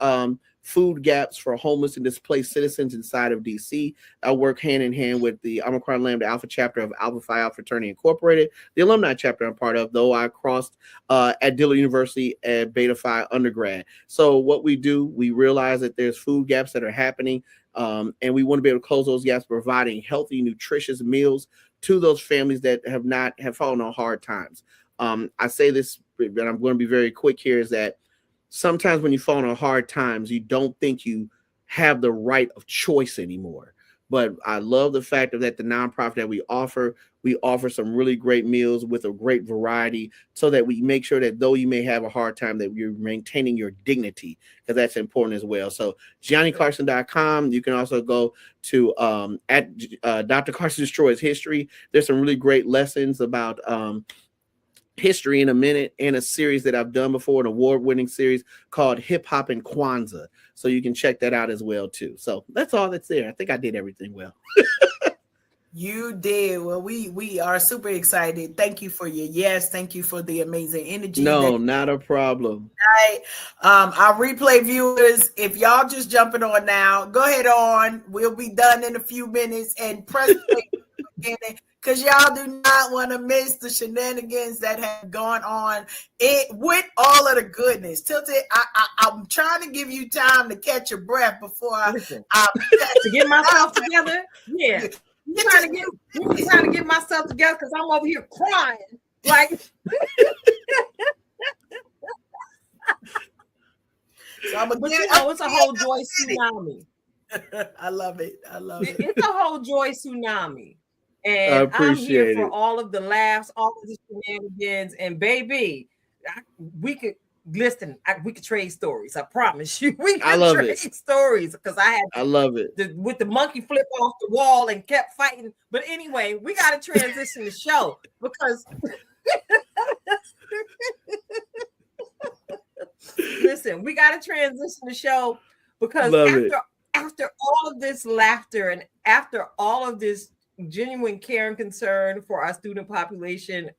food gaps for homeless and displaced citizens inside of DC. I work hand in hand with the Omicron Lambda Alpha chapter of Alpha Phi Alpha Fraternity Incorporated, the alumni chapter I'm part of, though I crossed at Dillard University at Beta Phi undergrad. So what we do, we realize that there's food gaps that are happening, and we want to be able to close those gaps, providing healthy, nutritious meals to those families that have fallen on hard times. I say this, but I'm going to be very quick here, is that sometimes when you fall on hard times, you don't think you have the right of choice anymore. But I love the fact that the nonprofit that we offer some really great meals with a great variety, so that we make sure that though you may have a hard time, that you're maintaining your dignity, because that's important as well. So GianiClarkson.com. You can also go to at Dr. Clarkson Destroys History. There's some really great lessons about history in a minute, and a series that I've done before, an award-winning series called Hip Hop and Kwanzaa. So you can check that out as well too. So that's all that's there. I think I did everything well. You did. Well, we are super excited. Thank you for your yes. Thank you for the amazing energy. No, not a problem. Right. Our replay viewers, if y'all just jumping on now, go ahead on. We'll be done in a few minutes, and press play because y'all do not want to miss the shenanigans that have gone on with all of the goodness. Tilted, I'm trying to give you time to catch your breath before to get myself together. Yeah. I'm trying to get myself together because I'm over here crying. Like, so it's a whole joy tsunami. I love it. It's a whole joy tsunami. And I appreciate I'm here for all of the laughs, all of the shenanigans. And baby, we could trade stories. I promise you. We could trade stories, because I love it. With the monkey flip off the wall and kept fighting. But anyway, we got to transition the show, because listen, we got to transition the show, because after all of this laughter and after all of this genuine care and concern for our student population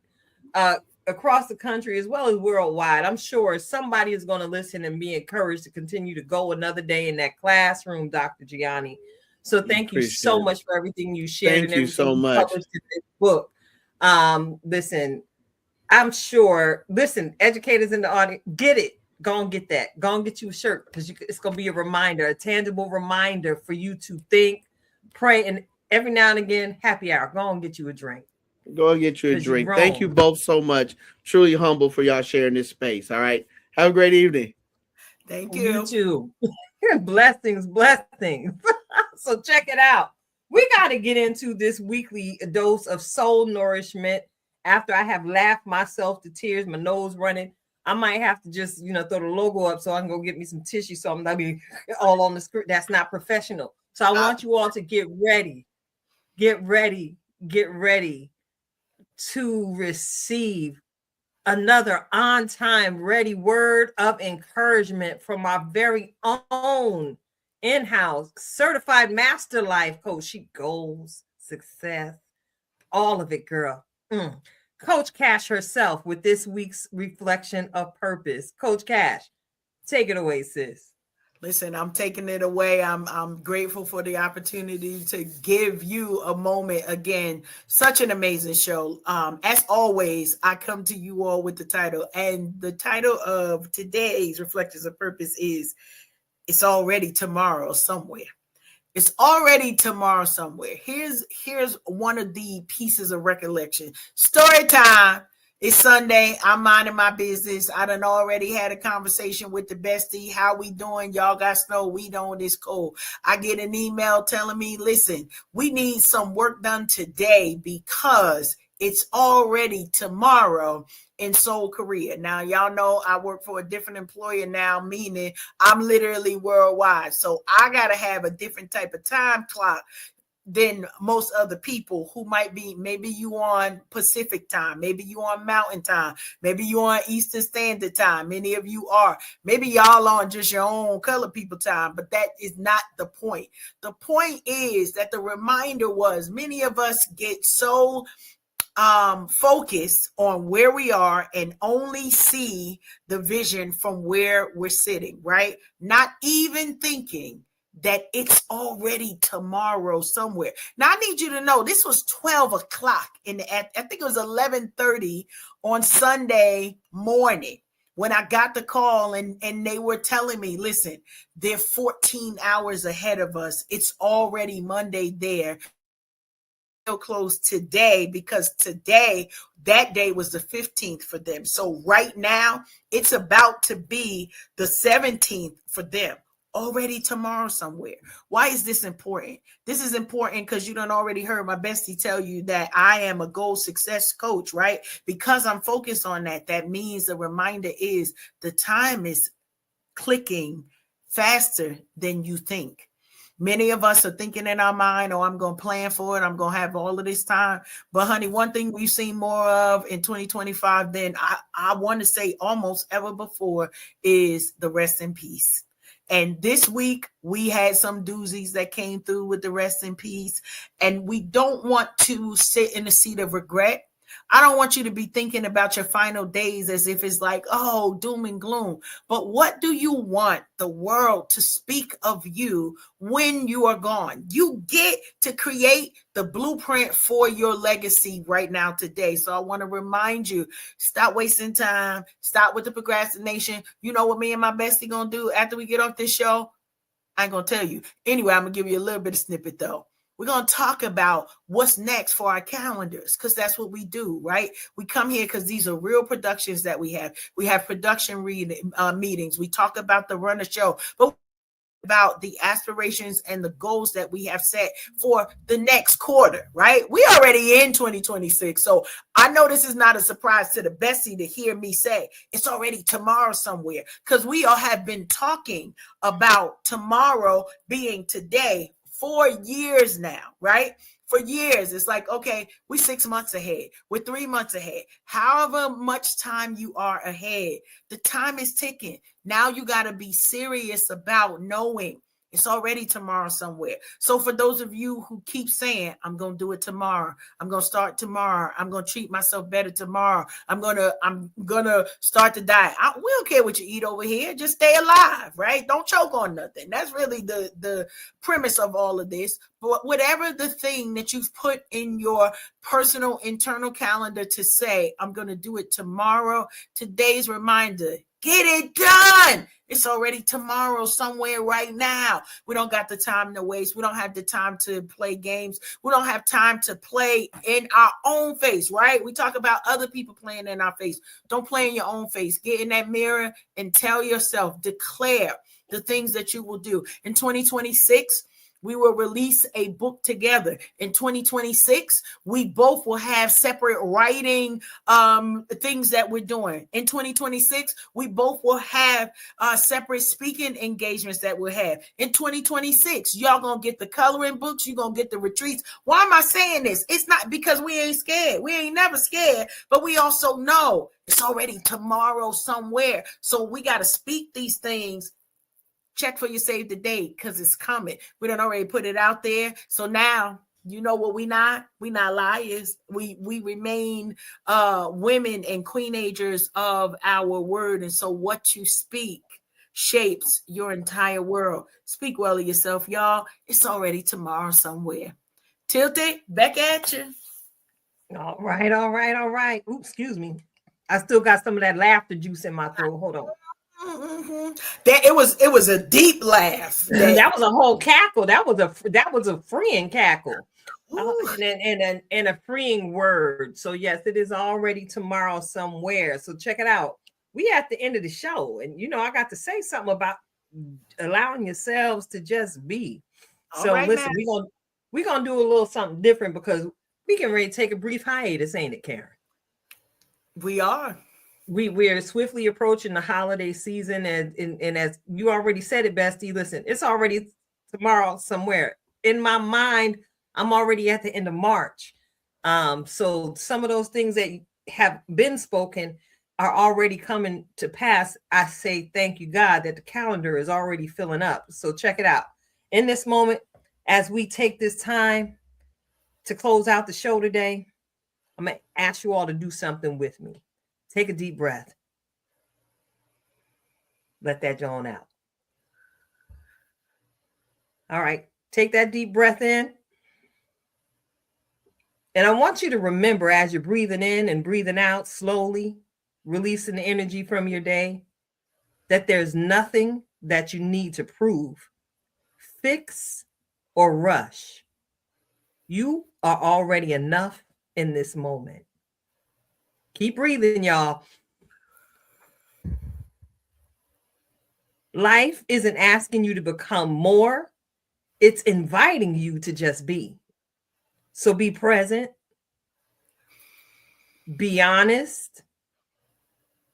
across the country as well as worldwide, I'm sure somebody is going to listen and be encouraged to continue to go another day in that classroom, Dr. Giani. So thank you so much for everything you shared. Thank you so much. Published in this book. Listen, I'm sure, educators in the audience, get it. Go and get that. Go and get you a shirt, because it's going to be a reminder, a tangible reminder for you to think, pray, and every now and again, happy hour. Go and get you a drink. Go and get you a drink. Thank you both so much. Truly humble for y'all sharing this space. All right. Have a great evening. Thank you. You too. Blessings. So check it out. We got to get into this weekly dose of soul nourishment. After I have laughed myself to tears, my nose running, I might have to just, throw the logo up so I can go get me some tissue, so I'm not be all on the screen. That's not professional. So I want you all to get ready to receive another on-time, ready word of encouragement from our very own in-house certified master life coach. She goals, success, all of it, girl. Coach Cash herself with this week's reflection of purpose. Coach Cash, take it away, sis. Listen, I'm taking it away. I'm grateful for the opportunity to give you a moment again. Such an amazing show. As always, I come to you all with the title, and the title of today's Reflections of Purpose is "It's Already Tomorrow Somewhere." It's already tomorrow somewhere. Here's one of the pieces of recollection. Story time. It's Sunday. I'm minding my business. I done already had a conversation with the bestie. How we doing? Y'all got snow. We don't. It's cold. I get an email telling me, listen, we need some work done today because it's already tomorrow in Seoul, Korea. Now, y'all know I work for a different employer now, meaning I'm literally worldwide. So I got to have a different type of time clock than most other people who might be, maybe you on Pacific time, maybe you on Mountain time, maybe you on Eastern Standard Time. Many of you are. Maybe y'all on just your own color people time, but that is not the point. The point is that the reminder was many of us get so focus on where we are and only see the vision from where we're sitting, right? Not even thinking that it's already tomorrow somewhere. Now, I need you to know this was 12 o'clock I think it was 11:30 on Sunday morning when I got the call and they were telling me, listen, they're 14 hours ahead of us. It's already Monday there. Close today because today, that day was the 15th for them. So right now it's about to be the 17th for them. Already tomorrow somewhere. Why is this important? This is important because you done already heard my bestie tell you that I am a goal success coach, right? Because I'm focused on that. That means the reminder is the time is clicking faster than you think. Many of us are thinking in our mind, oh, I'm going to plan for it. I'm going to have all of this time. But honey, one thing we've seen more of in 2025 than I want to say almost ever before is the rest in peace. And this week we had some doozies that came through with the rest in peace. And we don't want to sit in a seat of regret. I don't want you to be thinking about your final days as if it's like, oh, doom and gloom. But what do you want the world to speak of you when you are gone? You get to create the blueprint for your legacy right now today. So I want to remind you, stop wasting time. Stop with the procrastination. You know what me and my bestie going to do after we get off this show? I ain't going to tell you. Anyway, I'm going to give you a little bit of snippet though. We're going to talk about what's next for our calendars because that's what we do, right? We come here because these are real productions that we have. We have production meetings. We talk about the run of show, but about the aspirations and the goals that we have set for the next quarter, right? We already in 2026. So I know this is not a surprise to the bestie to hear me say it's already tomorrow somewhere because we all have been talking about tomorrow being today for years now, right? For years, it's like, okay, we're 6 months ahead. We're 3 months ahead. However much time you are ahead, the time is ticking. Now you got to be serious about knowing it's already tomorrow somewhere. So for those of you who keep saying, I'm going to do it tomorrow. I'm going to start tomorrow. I'm going to treat myself better tomorrow. I'm going to start the diet. We don't care what you eat over here. Just stay alive, right? Don't choke on nothing. That's really the premise of all of this. But whatever the thing that you've put in your personal internal calendar to say, I'm going to do it tomorrow, today's reminder, get it done. It's already tomorrow somewhere right now. We don't got the time to waste. We don't have the time to play games. We don't have time to play in our own face, right? We talk about other people playing in our face. Don't play in your own face. Get in that mirror and tell yourself, declare the things that you will do. In 2026, we will release a book together. In 2026, we both will have separate writing things that we're doing. In 2026, we both will have separate speaking engagements that we'll have. In 2026, y'all gonna get the coloring books, you're gonna get the retreats. Why am I saying this? It's not because we ain't scared. We ain't never scared, but we also know it's already tomorrow somewhere. So we got to speak these things. Check for your save the date because it's coming. We done already put it out there. So now you know what we not liars. We remain women and queenagers of our word. And so what you speak shapes your entire world. Speak well of yourself, y'all. It's already tomorrow somewhere. Tilted, back at you. All right. Ooh, excuse me. I still got some of that laughter juice in my throat. Hold on. Mm-hmm. That it was a deep laugh. That was a whole cackle. That was a freeing cackle. And a freeing word. So yes, it is already tomorrow somewhere. So check it out. We at the end of the show, and I got to say something about allowing yourselves to just be. So right, listen, we're gonna do a little something different because we can ready to take a brief hiatus, ain't it, Karen? We are. We're swiftly approaching the holiday season, and as you already said it, Bestie, listen, it's already tomorrow somewhere. In my mind, I'm already at the end of March. So some of those things that have been spoken are already coming to pass. I say thank you, God, that the calendar is already filling up. So check it out. In this moment, as we take this time to close out the show today, I'm going to ask you all to do something with me. Take a deep breath. Let that yawn out. All right. Take that deep breath in. And I want you to remember as you're breathing in and breathing out slowly, releasing the energy from your day, that there's nothing that you need to prove, fix, or rush. You are already enough in this moment. Keep breathing, y'all. Life isn't asking you to become more. It's inviting you to just be. So be present, be honest,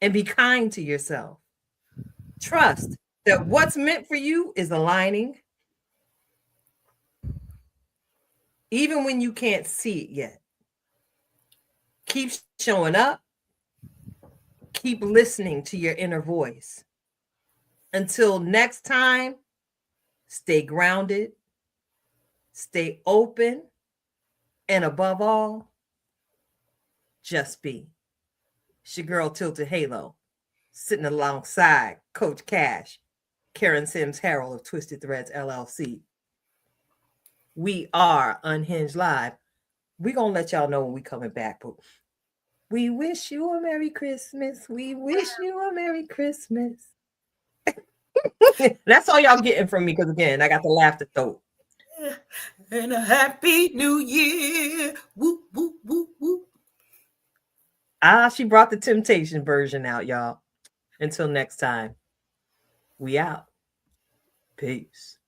and be kind to yourself. Trust that what's meant for you is aligning, even when you can't see it yet. Keep showing up. Keep listening to your inner voice. Until next time, stay grounded, stay open, and above all, just be. It's your girl Tilted Halo, sitting alongside Coach Cash, Karen Sims Harrell of Twisted Threads LLC. We are Unhinged Live. We're going to let y'all know when we coming back, but we wish you a Merry Christmas. We wish you a Merry Christmas. That's all y'all getting from me because, again, I got the laughter throat. And a Happy New Year. Woo, woo, woo, woo. She brought the Temptation version out, y'all. Until next time, we out. Peace.